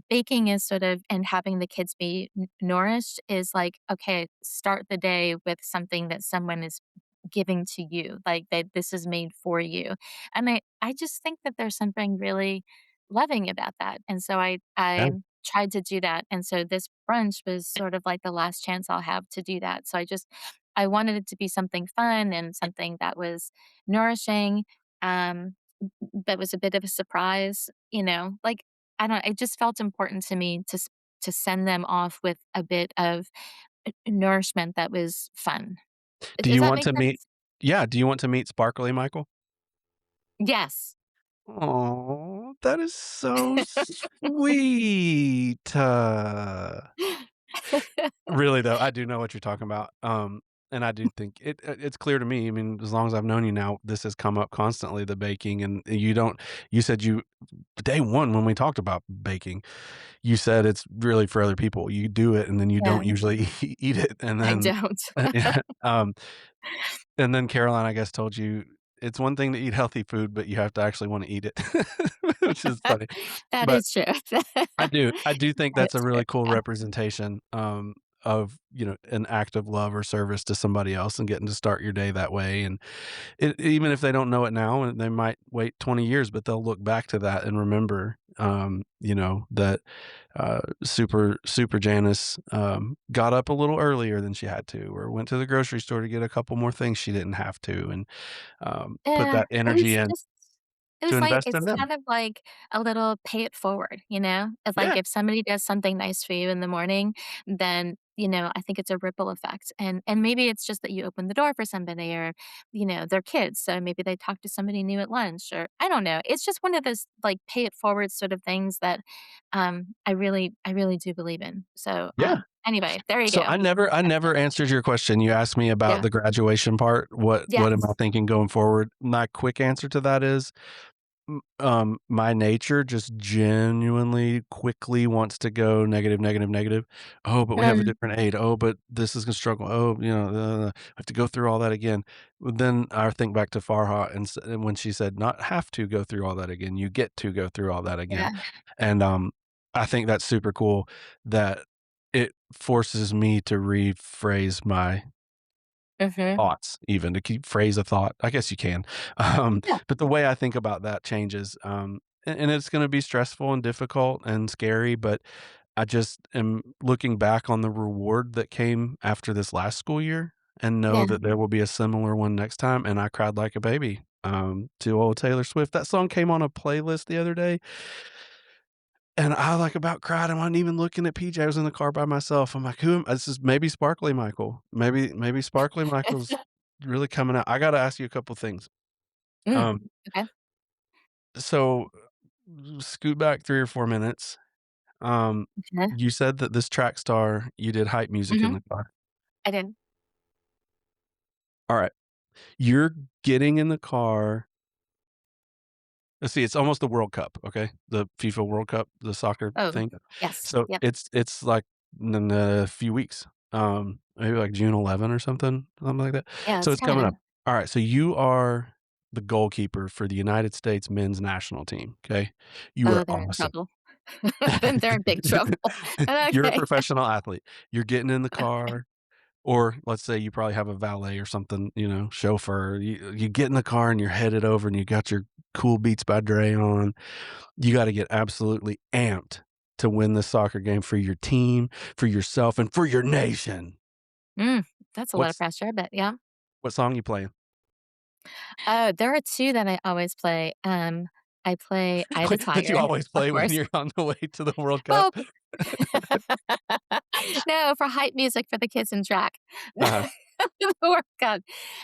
baking is sort of and having the kids be nourished is like, okay, start the day with something that someone is giving to you, like that this is made for you. And I just think that there's something really loving about that. And so Yeah, I tried to do that. And so this brunch was sort of like the last chance I'll have to do that. So I wanted it to be something fun and something that was nourishing. Um that was a bit of a surprise, like I don't it just felt important to me to send them off with a bit of nourishment that was fun. Do Does you that want make to meet sense? yeah, do you want to meet Sparkly Michael? Yes. Oh, that is so sweet. Really though, I do know what you're talking about, and I do think it's clear to me, I mean, as long as I've known you now, this has come up constantly, the baking, and you said day 1 when we talked about baking, you said it's really for other people. You do it and then you don't Yeah, usually eat it, and I then don't. yeah, and then Caroline, I guess, told you it's one thing to eat healthy food, but you have to actually wanna eat it, which is funny, That but is true. I do think That that's a is true, really cool yeah. representation, of, an act of love or service to somebody else and getting to start your day that way, and even if they don't know it now, and they might wait 20 years, but they'll look back to that and remember, that, super Janice, got up a little earlier than she had to or went to the grocery store to get a couple more things she didn't have to and, put Yeah, that energy in it to was like invest in it's them. kind of like a little pay it forward, you know? It's like Yeah, if somebody does something nice for you in the morning, then, I think it's a ripple effect. And maybe it's just that you open the door for somebody or, they're kids, so maybe they talk to somebody new at lunch or I don't know. It's just one of those like pay it forward sort of things that I really do believe in. So yeah. anyway, there you So go. I That's never it. answered your question. You asked me about Yeah. the graduation part. What am I Yes. thinking going forward? My quick answer to that is My nature just genuinely quickly wants to go negative, negative, negative. "Oh, but we have a Um, different aid. Oh, but this is gonna struggle. Oh, I have to go through all that again." Well, then I think back to Farha and when she said, "Not have to go through all that again, you get to go through all that again." yeah. And, I think that's super cool that it forces me to rephrase my Mhm. thoughts even to keep phrase a thought. I guess you can. Yeah, But the way I think about that changes, and it's gonna be stressful and difficult and scary, but I just am looking back on the reward that came after this last school year and know yeah. that there will be a similar one next time, and I cried like a baby, to old Taylor Swift. That song came on a playlist the other day, and I, like, about cried. I wasn't even looking at PJ. I was in the car by myself. I'm like, "Who am" this is maybe Sparkly Michael. Maybe Sparkly Michael's really coming out. I gotta ask you a couple things. Mm, Um, okay. so, scoot back 3 or 4 minutes. Um, Okay. you said that this track star, you did hype music in Mhm. the car. I did. Alright. You're getting in the car. Let's see, it's almost the World Cup, okay? The FIFA World Cup, the soccer Oh, thing. yes. So, Yep. it's, like, in a few weeks, maybe, like, June 11 or something like that. Yeah, So, it's it's coming up. coming. Alright, so you are the goalkeeper for the United States men's national team, okay? You are Oh, they're in awesome. trouble. Then they're in big trouble. You're a Okay. professional athlete. You're getting in the Okay. car, or let's say you probably have a valet or something, chauffeur. You get in the car and you're headed over and you got your Cool Beats by Dre on. You gotta get absolutely amped to win this soccer game for your team, for yourself, and for your nation. Mm, that's a lot of What's pressure, but yeah. what song you playing? Oh, there are 2 that I always play. I play "Eye of the That you Tiger," always of play when course. you're on the way to the World Cup? Well, no, for hype music for the kids in track. Uh-huh. The workout.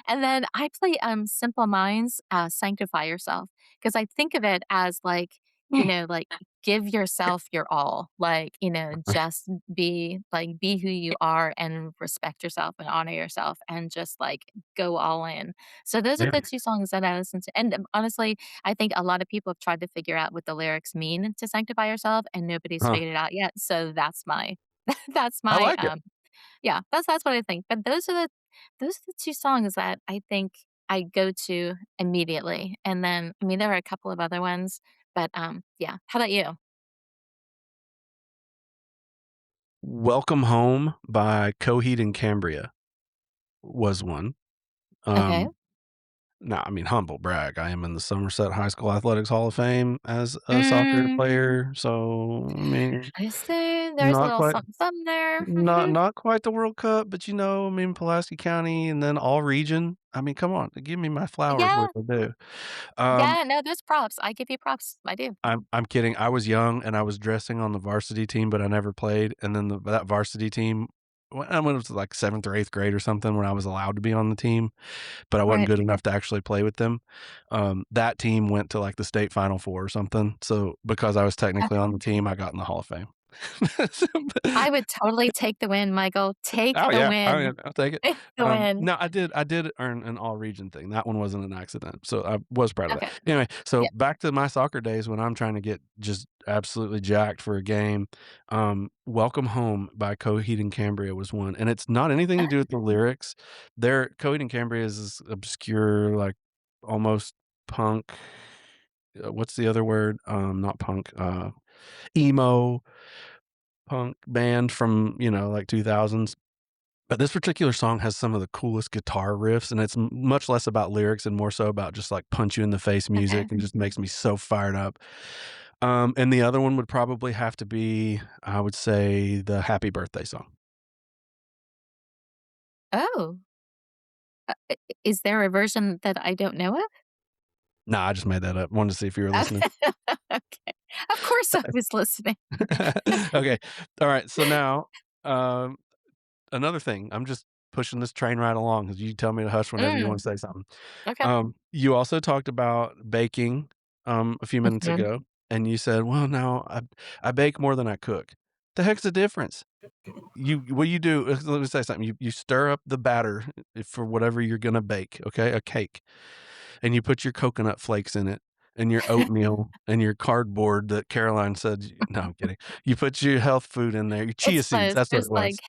And then I play, Simple Minds, "Sanctify Yourself," because I think of it as, like, like, give yourself your all. Like, just be who you are and respect yourself and honor yourself and just, like, go all in. So those are Yeah. the 2 songs that I listen to, and, honestly, I think a lot of people have tried to figure out what the lyrics mean to "Sanctify Yourself," and nobody's Huh. figured it out yet, so that's my that's I my, like it. yeah, that's what I think, but those are the 2 songs that I think I go to immediately, and then, I mean, there are a couple of other ones, but, yeah. How about you? "Welcome Home" by Coheed and Cambria was one. Okay. Um No, I mean, humble brag. I am in the Somerset High School Athletics Hall of Fame as a soccer Mm, player, so, I mean, I see there's a not little quite something, something there. not quite the World Cup, but, I mean, Pulaski County and then all region. I mean, come on, give me my flowers where Yeah, they're due. Um, yeah, no, there's props. I give you props. I do. I'm kidding. I was young and I was dressing on the varsity team, but I never played, and then that varsity team when it was, like, 7th or 8th grade or something when I was allowed to be on the team, but I wasn't Right. good enough to actually play with them. That team went to, like, the state Final Four or something, so because I was Uh, technically on the team, I got in the Hall of Fame. So, I would totally take the win, Michael. Take oh, the yeah. Oh, yeah, win. I'll take it. Take the win. No, I did earn an all-region thing. That one wasn't an accident, so I was proud of that. Okay. Anyway, so Yeah. back to my soccer days when I'm trying to get just absolutely jacked for a game. "Welcome Home" by Coheed and Cambria was one, and it's not anything to do with the lyrics. Coheed and Cambria is this obscure, like, almost punk, what's the other word? Not punk, emo punk band from, like, 2000s. But this particular song has some of the coolest guitar riffs, and it's much less about lyrics and more so about just, like, punch you in the face Okay. music and just makes me so fired up. And the other one would probably have to be, I would say, the Happy Birthday song. Oh, is there a version that I don't know of? Nah, I just made that up. Wanted to see if you were listening. Okay. Of course I was listening. Okay. Alright, so now, um, another thing, I'm just pushing this train right along because you tell me to hush whenever you wanna Mm, say something. okay. You also talked about baking, a few minutes Mhm. ago, and you said, "Well, now I bake more than I cook." The heck's the difference? What you do let me say something. You stir up the batter for whatever you're gonna bake, okay, a cake, and you put your coconut flakes in it, and your oatmeal and your cardboard that Caroline said no, I'm kidding. You put your health food in there, your chia It's seeds, fuzz. that's what There's, it like, was.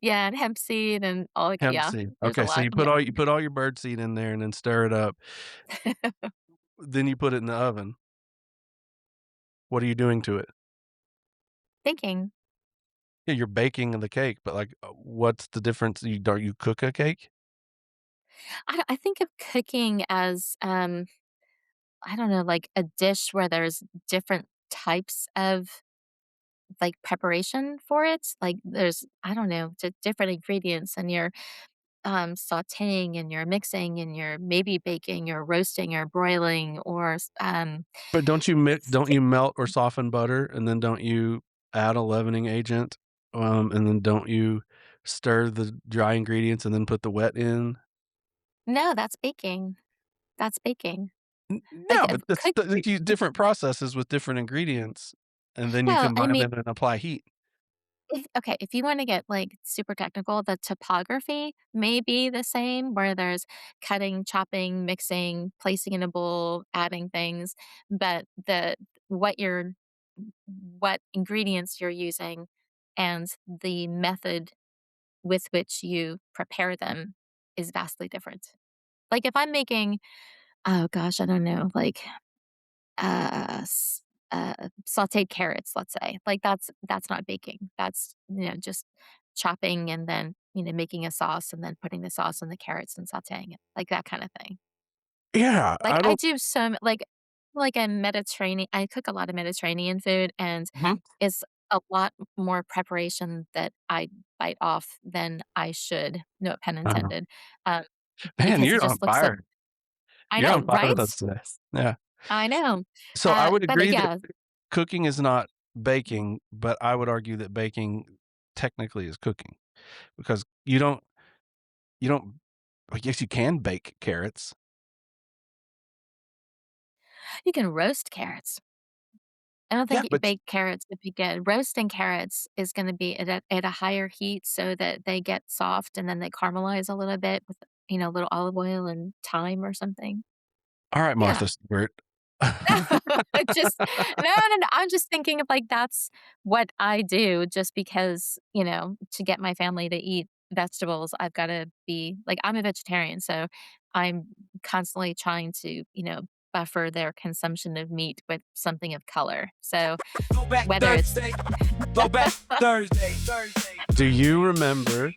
yeah, and hemp seed and all like Hemp yeah, seed. there's a Okay, so lot, yep. you put all your bird seed in there and then stir it up. Then you put it in the oven. What are you doing to it? Thinking. Yeah, you're baking the cake, but, like, what's the difference? You don't you cook a cake? I think of cooking as, I don't know, like, a dish where there's different types of, like, preparation for it. Like, there's, I don't know, different ingredients, and you're, sautéing, and you're mixing, and you're maybe baking or roasting or broiling or But don't you melt or soften butter, and then don't you add a leavening agent, and then don't you stir the dry ingredients and then put the wet in? No, that's baking. That's baking. N Like, yeah, but that's cook like, you different processes with different ingredients, and then you well, I combine mean, them and apply heat. if you wanna get, like, super technical, the topography may be the same where there's cutting, chopping, mixing, placing in a bowl, adding things, but the what you're what ingredients you're using and the method with which you prepare them is vastly different. Like, if I'm making, oh gosh, I don't know, like, sautéed carrots, let's say. Like, that's not baking. That's, just chopping and then, making a sauce and then putting the sauce on the carrots and sautéing it, like that kinda thing. Yeah, Like, I I don't do some like a Mediterranean I cook a lot of Mediterranean food, and Mhm. it's a lot more preparation that I bite off than I should, no pun uh intended, Man, because it you're on just looks so fire. I You're know, on fire with right? us today. Yeah. I know. So, I would But agree that yeah, cooking is not baking, but I would argue that baking technically is cooking because you don't I guess you can bake carrots. you can roast carrots. I don't Yeah, think but baked carrots would be good. Roasting carrots is gonna be at a higher heat so that they get soft and then they caramelize a little bit with, a little olive oil and thyme or something. alright, Yeah. Martha Stewart. I just no, no, no, I'm just thinking of, like, that's what I do just because, to get my family to eat vegetables, I've gotta be like, I'm a vegetarian, so I'm constantly trying to, buffer their consumption of meat with something of color. So, Throwback whether it's Thursday. Throwback Thursday. Do you remember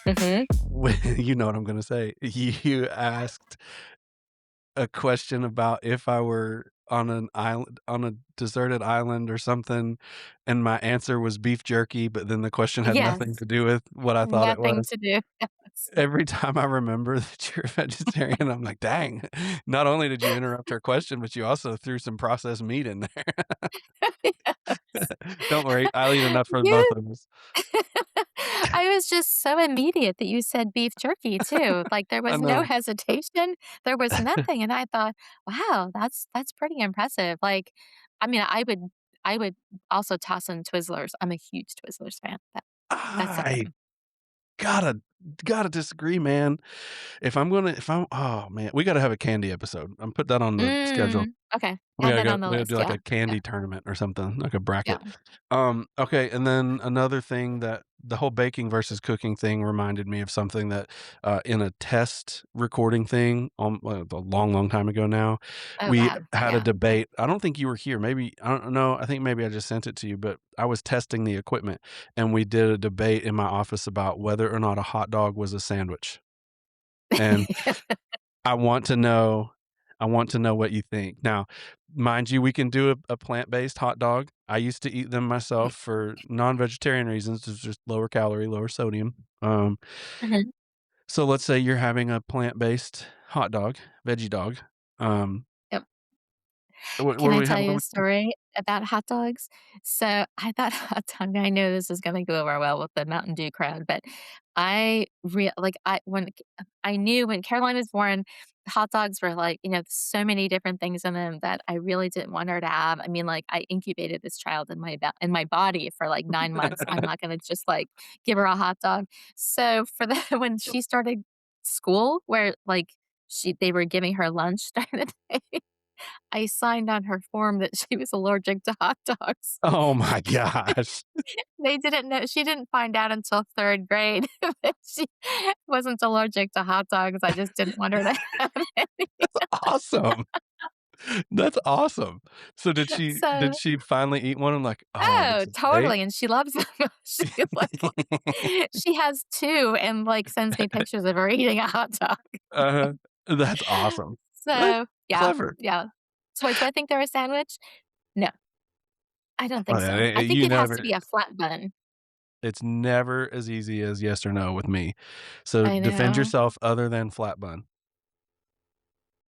Mhm. when you know what I'm gonna say, you asked a question about if I were on a deserted island or something, and my answer was beef jerky, but then the question had nothing Yes. to do with what I thought it Nothing was. to do. Yes. Every time I remember that you're a vegetarian, I'm like, "Dang, not only did you interrupt her question, but you also threw some processed meat in there." Yes. Don't worry, I'll eat enough for both You of us. I was just so immediate that you said beef jerky too, like, there I was no know. hesitation, there was nothing, and I thought, "Wow, that's pretty impressive." Like, I mean, I would also toss in Twizzlers. I'm a huge Twizzlers fan. That's a I thing. gotta gotta disagree, man. If I'm oh, man, we gotta have a candy episode. I'm put that on the schedule. Okay, add that on the We gotta do, list, like, yeah, a candy tournament or something, like a yeah. bracket. Okay, and then another thing that the whole baking versus cooking thing reminded me of something that, in a test recording thing, a long, long time ago now, Oh we god, had a yeah. debate. I don't think you were here, maybe I don't know, I think maybe I just sent it to you, but I was testing the equipment, and we did a debate in my office about whether or not a hot dog was a sandwich, and I want to know I want to know what you think. Now, mind you, we can do a plant-based hot dog. I used to eat them myself for non-vegetarian reasons. It's just lower calorie, lower sodium. Mhm. So let's say you're having a plant-based hot dog, veggie dog. Um, Yep. what Can do I we have? tell What you do a we story about hot dogs? So, I thought hot dog I know this is gonna go over well with the Mountain Dew crowd, but I knew when Caroline was born, hot dogs were like, so many different things in them that I really didn't want her to have. I mean, like, I incubated this child in my body for, like, 9 months. I'm not gonna just, like, give her a hot dog. So, for the when she started school where, like, they were giving her lunch during the day I signed on her form that she was allergic to hot dogs. Oh my gosh. They didn't know she didn't find out until 3rd grade that she wasn't allergic to hot dogs, I just didn't want her to have any. That's awesome. That's awesome. So did So she finally eat one and like, "Oh, oh, this is great?" totally, and she loves them. She, she has 2 and, like, sends me pictures of her eating a hot dog. Uh-huh. That's awesome. That's So, yeah, clever. yeah. So, wait, do I think they're a sandwich? No, I don't think so. I think You it has to never be a flat bun. it's never as easy as yes or no with me. So I defend know. yourself other than flat bun.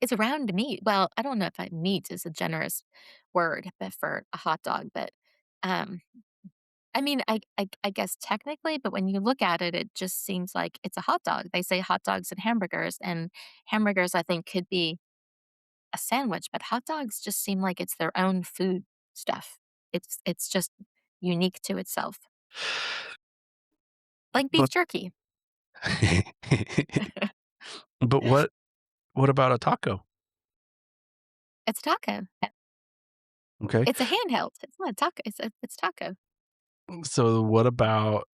It's round meat. Well, I don't know if meat is a generous word, but for a hot dog, but, um, I mean, I guess technically, but when you look at it, it just seems like it's a hot dog. They say hot dogs and hamburgers, I think, could be a sandwich, but hot dogs just seem like it's their own food stuff. It's just unique to itself, like beef But jerky. but what about a taco? It's taco. Okay. It's a handheld. It's not a taco. It's taco. So what about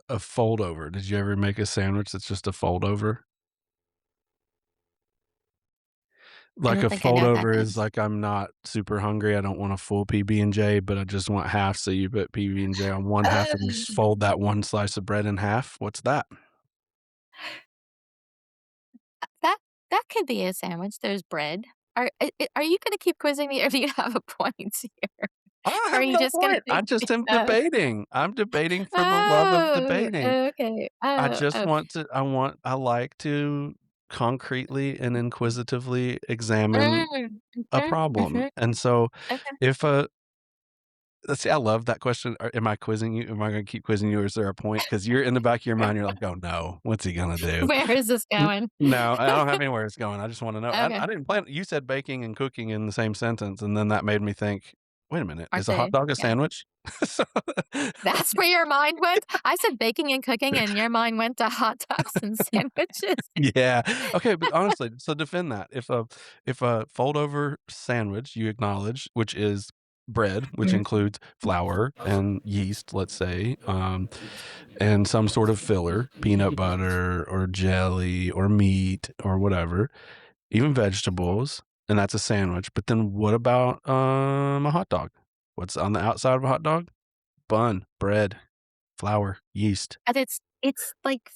a fold over? Did you ever make a sandwich that's just a fold over? I Like don't a think I fold know what that over is is. like, I'm not super hungry, I don't want a full PB&J, but I just want half, so you put PB&J on one half and just Oh, fold that one slice of bread in half. What's that? that that could be a sandwich. There's bread. Are you gonna keep quizzing me, or do you have a point here? I don't Or have are you no just gonna point. I think just am oh, debating. I'm debating for the love of oh, debating. okay. I Oh, just oh. want to I like to concretely and inquisitively examine Mm, a mhm, problem, mhm. and so Okay. if a see, I love that question. Am I quizzing you? Am I gonna keep quizzing you, or is there a point? Because 'Cause you're in the back of your mind, you're like, "Oh, no. What's he gonna do?" Where is this N going? no, I don't have anywhere it's going. I just wanna know. Okay. I didn't plan you said baking and cooking in the same sentence, and then that made me think, "Wait a minute. Aren't Is a hot they? dog a Yeah. sandwich?" So That's where your mind went? I said baking and cooking, and your mind went to hot dogs and sandwiches. yeah. Okay, but honestly, so defend that. If a fold over sandwich you acknowledge, which is bread, which Mhm. includes flour and yeast, let's say, and some sort of filler, peanut butter or jelly or meat or whatever, even vegetables, and that's a sandwich. But then what about a hot dog? What's on the outside of a hot dog? Bun, bread, flour, yeast. But it's, like,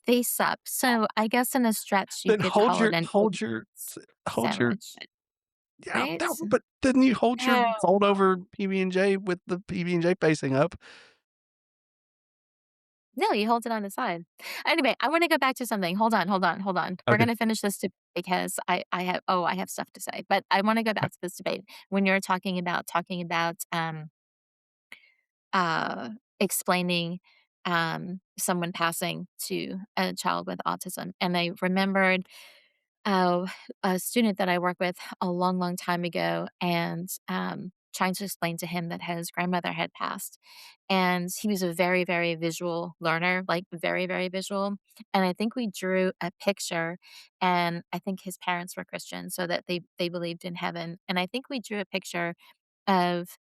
face up, so I guess in a stretch, you Then could call it an open hold your sandwich, yeah, right? that but then you hold your Oh. fold over PB&J with the PB&J facing up. No, you hold it on the side. Anyway, I wanna go back to something. Hold on, hold on, hold on. We're Okay. gonna finish this because I have stuff to say, but I wanna go back to this debate. When you're talking about, uh, explaining, someone passing to a child with autism, and I remembered, uh, a student that I worked with a long, long time ago, and, trying to explain to him that his grandmother had passed, and he was a very, very visual learner, like, very, very visual, and I think we drew a picture, and I think his parents were Christian, so that they believed in heaven, and I think we drew a picture of,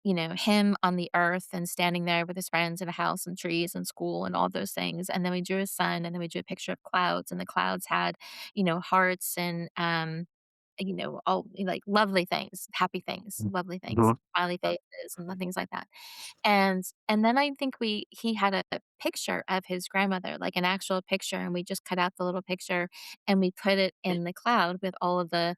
him on the earth and standing there with his friends in a house and trees and school and all those things. And then we drew a sun, and then we drew a picture of clouds, and the clouds had, hearts and, all like lovely things, happy things, lovely things, Mhm. smiley faces and things like that. And then I think he had a picture of his grandmother, like an actual picture, and we just cut out the little picture and we put it in the cloud with all of the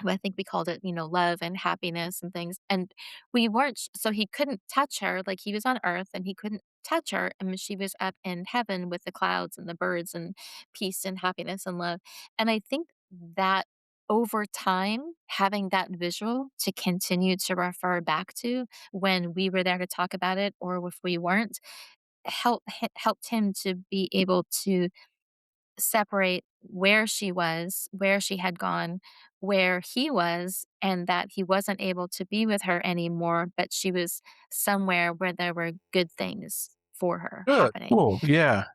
I think we called it, love and happiness and things, and we weren't sh so he couldn't touch her, like, he was on Earth and he couldn't touch her, and she was up in heaven with the clouds and the birds and peace and happiness and love, and I think that over time, having that visual to continue to refer back to when we were there to talk about it or if we weren't, helped him to be able to separate where she was, where she had gone, where he was, and that he wasn't able to be with her anymore, but she was somewhere where there were good things for her Good, happening. cool, yeah.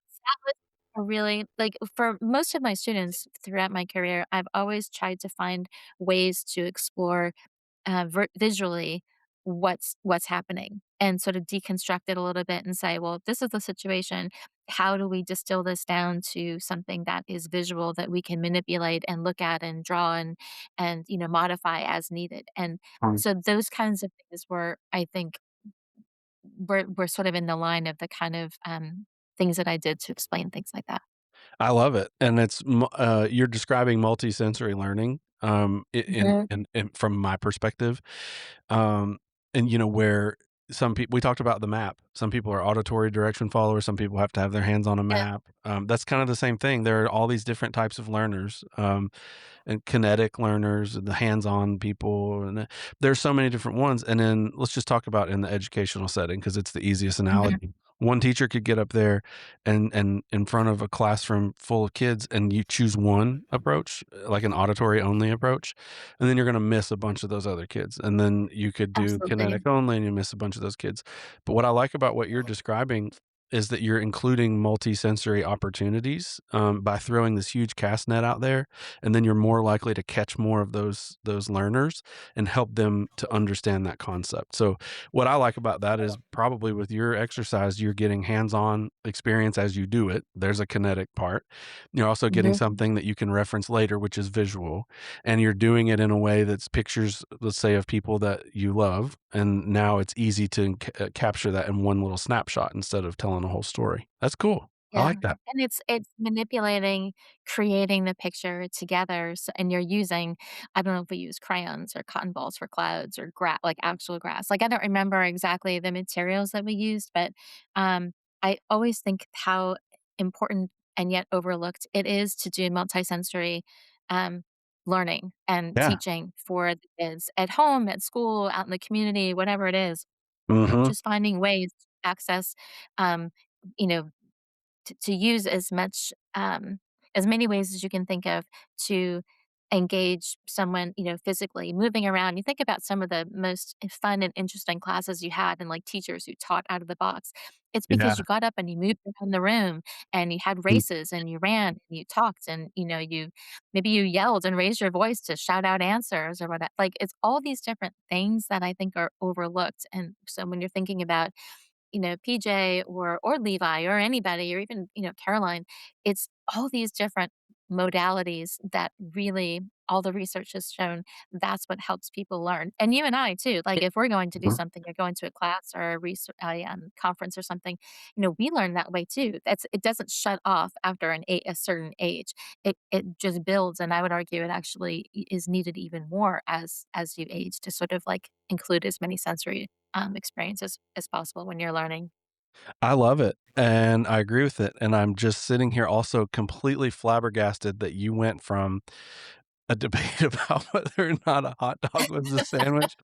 really like, for most of my students throughout my career, I've always tried to find ways to explore visually what's happening and sort of deconstruct it a little bit and say, well, this is the situation. How do we distill this down to something that is visual that we can manipulate and look at and draw and modify as needed? And Mm. so those kinds of things were, I think, were sort of in the line of the kind of things that I did to explain things like that. I love it, and you're describing multisensory learning, I Mhm. in from my perspective, um, and, where some people we talked about the map. Some people are auditory direction followers, some people have to have their hands on a Yeah. map. That's kind of the same thing. There are all these different types of learners, and kinetic learners and the hands-on people, and there's so many different ones, and then let's just talk about in the educational setting because it's the easiest Mhm. analogy. One teacher could get up there and in front of a classroom full of kids, and you choose one approach, like an auditory only approach, and then you're gonna miss a bunch of those other kids, and then you could do Absolutely. kinetic only, and you miss a bunch of those kids. But what I like about what you're describing is that you're including multisensory opportunities, by throwing this huge cast net out there, and then you're more likely to catch more of those learners and help them to understand that concept. So what I like about that is probably with your exercise, you're getting hands-on experience as you do it. There's a kinetic part. You're also getting Mhm. something that you can reference later, which is visual, and you're doing it in a way that's pictures, let's say, of people that you love, and now it's easy to capture that in one little snapshot instead of telling a whole story. That's cool. I Yeah, like that. and it's manipulating, creating the picture together, and you're using I don't know if we use crayons or cotton balls for clouds or like actual grass. Like, I don't remember exactly the materials that we used, but, um, I always think how important and yet overlooked it is to do multisensory, um, learning and Yeah. teaching for the kids at home, at school, out in the community, whatever it is. Mhm. Just finding ways to access, um, you know, to use as many ways as you can think of to engage someone, physically moving around. You think about some of the most fun and interesting classes you had and like teachers who taught out of the box. It's because Yeah. you got up and you moved around the room and you had Mm. races and you ran and you talked and you maybe you yelled and raised your voice to shout out answers or whatever. Like, it's all these different things that I think are overlooked. And so when you're thinking about PJ or Levi or anybody or even, Caroline, it's all these different modalities that really all the research has shown that's what helps people learn. And you and I too, like if we're going to do Mhm. something or going to a class or a research conference or something, we learn that way too. It doesn't shut off after a certain age. It just builds, and I would argue it actually is needed even more as you age to sort of like include as many sensory experiences as possible when you're learning. I love it, and I agree with it, and I'm just sitting here also completely flabbergasted that you went from a debate about whether or not a hot dog was a sandwich,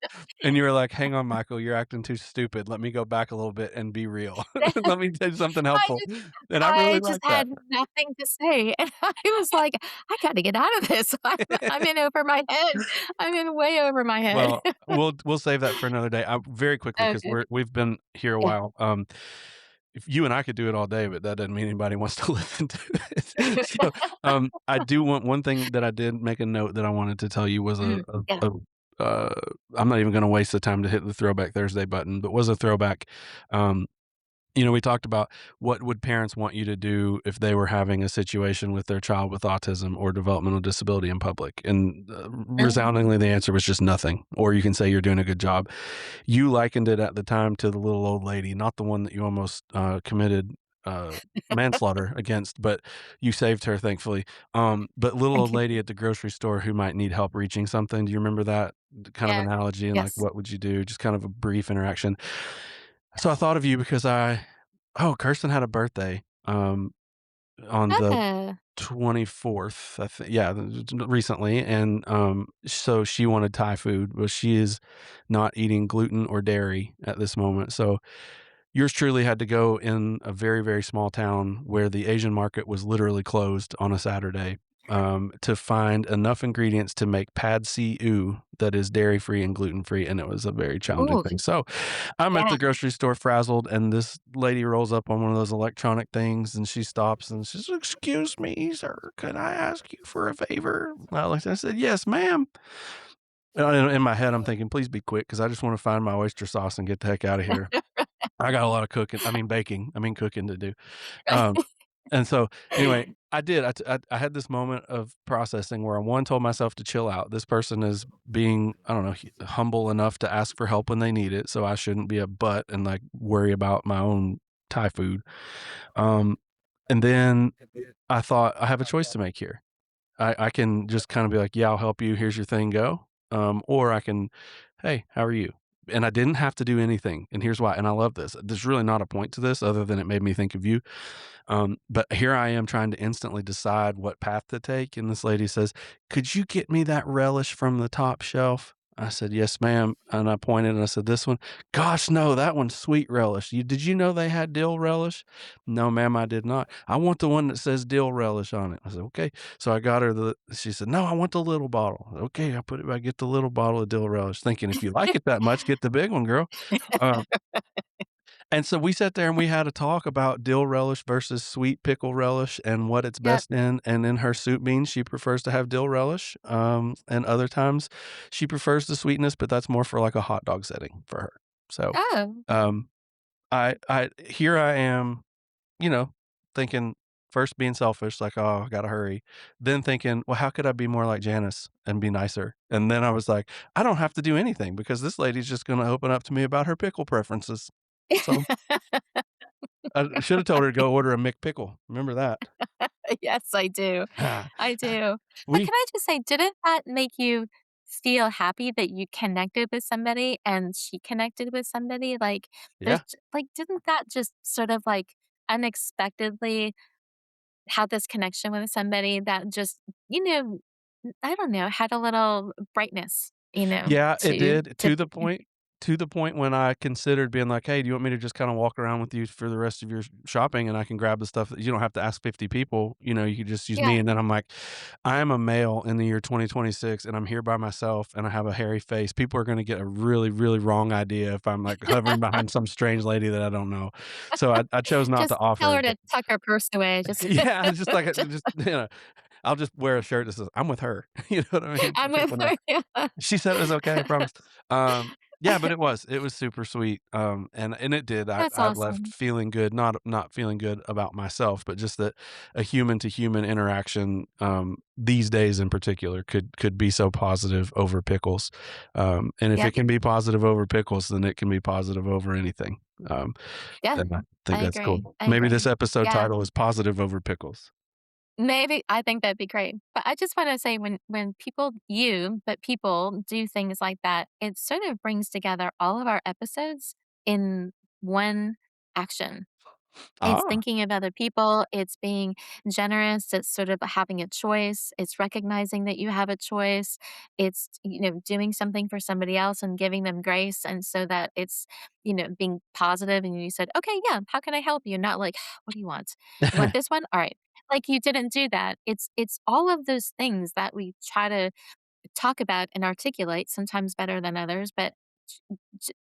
and you were like, "Hang on, Michael, you're acting too stupid. Let me go back a little bit and be real. Let me tell you something I helpful." just And I really I just like that. had nothing to say, and I was like, "I gotta get out of this. I'm in over my head. I'm in way over my head." Well, we'll save that for another day. Very quickly because Okay. we've been here a Yeah. while. If you and I could do it all day, but that doesn't mean anybody wants to listen to it. So, I do want one thing that I did make a note that I wanted to tell you was Yeah. uh, I'm not even gonna waste the time to hit the Throwback Thursday button, but was a throwback. Um, we talked about what would parents want you to do if they were having a situation with their child with autism or developmental disability in public, and, Mhm. resoundingly, the answer was just nothing, or you can say you're doing a good job. You likened it at the time to the little old lady, not the one that you almost, committed, uh, manslaughter against, but you saved her, thankfully. But little Thank old you. lady at the grocery store who might need help reaching something. Do you remember that kind of Yeah. analogy and, like, Yes. what would you do? Just kind of a brief interaction. So I thought of you because Kirsten had a birthday, on the Ah, 24th, I think, yeah, recently, and, so she wanted Thai food, but she is not eating gluten or dairy at this moment, so yours truly had to go in a very, very small town where the Asian market was literally closed on a Saturday, to find enough ingredients to make pad see ew that is dairy-free and gluten-free, and it was a very challenging Ooh, thing. So, I'm at yeah. the grocery store frazzled, and this lady rolls up on one of those electronic things, and she stops, and she says, "Excuse me, sir, can I ask you for a favor?" I said, "Yes, ma'am." In my head, I'm thinking, "Please be quick, because I just wanna find my oyster sauce and get the heck out of here. I got a lot of cooking to do." Um, and so, anyway, I did. I had this moment of processing where I, 1, told myself to chill out. This person is being, I don't know, humble enough to ask for help when they need it, so I shouldn't be a butt and, like, worry about my own Thai food. Um, and then I thought, I have a choice to make here. I can just kinda be like, "Yeah, I'll help you. Here's your thing, go." Or I can, "Hey, how are you?" And I didn't have to do anything, and here's why, and I love this. There's really not a point to this other than it made me think of you. But here I am trying to instantly decide what path to take, and this lady says, "Could you get me that relish from the top shelf?" I said, "Yes, ma'am," and I pointed and I said, "This one?" "Gosh, no, that one's sweet relish. Did you know they had dill relish?" "No, ma'am, I did not." "I want the one that says dill relish on it." I said, "Okay." So I got her she said, "No, I want the little bottle." "Okay, I get the little bottle of dill relish," thinking, "If you like it that much, get the big one, girl." Uh, and so we sat there and we had a talk about dill relish versus sweet pickle relish and what it's Yep. best in. And in her soup beans, she prefers to have dill relish. And other times she prefers the sweetness, but that's more for like a hot dog setting for her. So, Oh. um, here I am, you know, thinking first being selfish, like, oh, I gotta hurry. Then thinking, well, how could I be more like Janice and be nicer? And then I was like, I don't have to do anything because this lady's just gonna open up to me about her pickle preferences. So I should have told her to go order a McPickle. Remember that. Yes, I do. I do. But We can I just say, didn't that make you feel happy that you connected with somebody and she connected with somebody? Like, yeah. didn't that just sort of like unexpectedly have this connection with somebody that just, I don't know, had a little brightness, Yeah, it did, to to the point when I considered being like, "Hey, do you want me to just kinda walk around with you for the rest of your shopping, and I can grab the stuff that you don't have to ask 50 people, you could just use me," yeah. and then I'm like, "I am a male in the year 2026, and I'm here by myself, and I have a hairy face. People are gonna get a really, really wrong idea if I'm, like, hovering behind some strange lady that I don't know." So I chose not to Just tell offer, her but to tuck her purse away. Just yeah, it's just like, just I'll just wear a shirt that says, "I'm with her." You know what I mean? So I'm with people know. her. Yeah. She said it was okay, I promise. Yeah, but it was super sweet, and it did. I That's I left awesome. feeling good, not feeling good about myself, but just that a human to human interaction, these days in particular could be so positive over pickles, and if it Yep. can be positive over pickles, then it can be positive over anything, um, Yeah. and I think I that's agree. cool. I Maybe this agree. episode Yeah. title is "Positive over Pickles." Maybe I think that'd be great. But I just wanna say when people do things like that, it sort of brings together all of our episodes in one action. It's Ah. thinking of other people, it's being generous, it's sort of having a choice, it's recognizing that you have a choice, it's, doing something for somebody else and giving them grace, and so that it's, being positive and you said, "Okay, yeah, how can I help you?" Not like, "What do you want? You want this one? Alright." Like, you didn't do that. It's all of those things that we try to talk about and articulate, sometimes better than others, but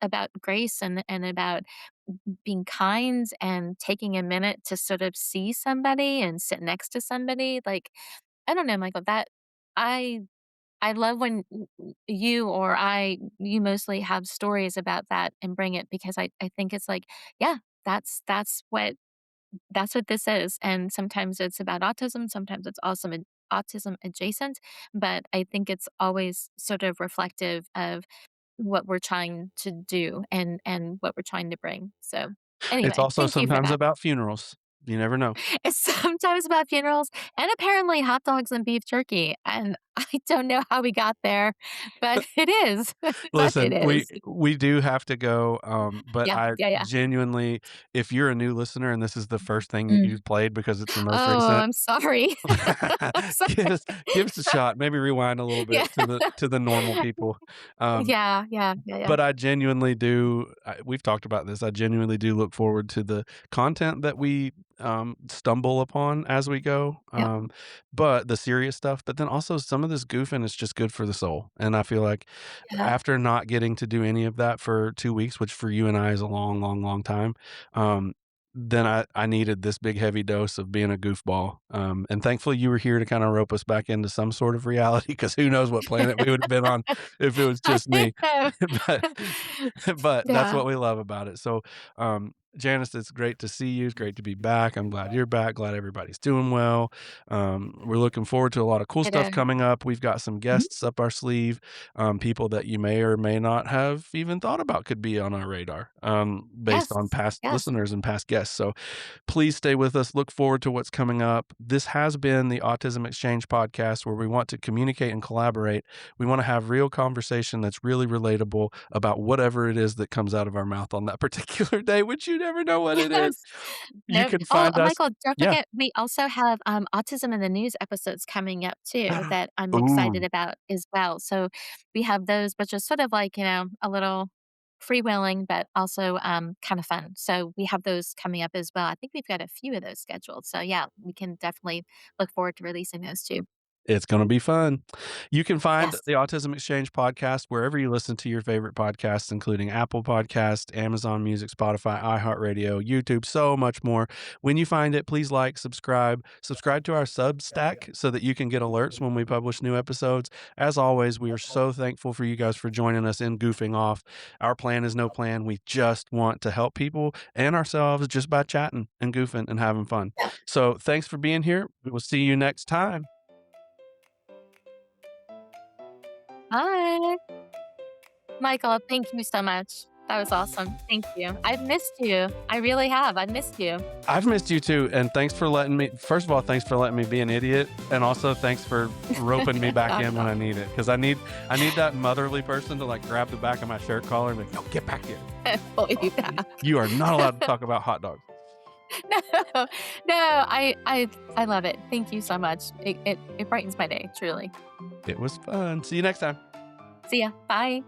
about grace and about being kind and taking a minute to sort of see somebody and sit next to somebody. Like, I don't know, Michael, that I I love when you mostly have stories about that and bring it because I think it's like, yeah, that's what this is. And sometimes it's about autism, sometimes it's also autism adjacent, but I think it's always sort of reflective of what we're trying to do and what we're trying to bring. So, It's anyway, also thank you for sometimes that. about funerals. You never know. It's sometimes about funerals and apparently hot dogs and beef jerky, and I don't know how we got there, but it is. But it Listen, we is. we do have to go, but Yeah, I yeah, yeah. genuinely if you're a new listener and this is the first thing that Mm. you've played because it's the most Oh, recent, I'm sorry. I'm sorry. give us a shot, maybe rewind a little Yeah. bit to the normal people. Um, Yeah, yeah, yeah, yeah. but I genuinely do we've talked about this, I genuinely do look forward to the content that we, stumble upon as we go, Yep, but the serious stuff, but then also some of this goofing is just good for the soul, and I feel like yeah, after not getting to do any of that for 2 weeks, which for you and I is a long, long, long time, um, then I needed this big heavy dose of being a goofball, and thankfully you were here to kinda rope us back into some sort of reality because who knows what planet we would have been on if it was just I me. know. But but that's Yeah. what we love about it. So, Janice, it's great to see you. It's great to be back. I'm glad you're back. Glad everybody's doing well. We're looking forward to a lot of cool It stuff is. coming up. We've got some Mhm. guests up our sleeve, people that you may or may not have even thought about could be on our radar, based Yes, on past yes, listeners and past guests. So please stay with us. Look forward to what's coming up. This has been the Autism Exchange podcast where we want to communicate and collaborate. We want to have real conversation that's really relatable about whatever it is that comes out of our mouth on that particular day, which you never know what it is. yes. You No. can Oh, find us. Michael, don't Yeah. forget, we also have, Autism in the News episodes coming up too that I'm excited Ooh, about as well. So we have those, which is sort of like, a little freewheeling, but also, kind of fun. So we have those coming up as well. I think we've got a few of those scheduled. So yeah, we can definitely look forward to releasing those too. it's gonna be fun. You can find Yes. the Autism Exchange podcast wherever you listen to your favorite podcasts, including Apple Podcast, Amazon Music, Spotify, iHeartRadio, YouTube, so much more. When you find it, please like, subscribe to our Substack so that you can get alerts when we publish new episodes. As always, we are so thankful for you guys for joining us in goofing off. Our plan is no plan. We just want to help people and ourselves just by chatting and goofing and having fun. Yeah. So thanks for being here. We will see you next time. Bye. Michael, thank you so much. That was awesome. Thank you. I've missed you. I really have. I missed you. I've missed you too, and thanks for letting me first of all, thanks for letting me be an idiot, and also thanks for roping me back Not in at when all. I need it, because I need that motherly person to, like, grab the back of my shirt collar and be like, "No, get back here. Pull you back. You are not allowed to talk about hot dogs." No, no, I love it. Thank you so much. It brightens my day, truly. It was fun. See you next time. See ya. Bye.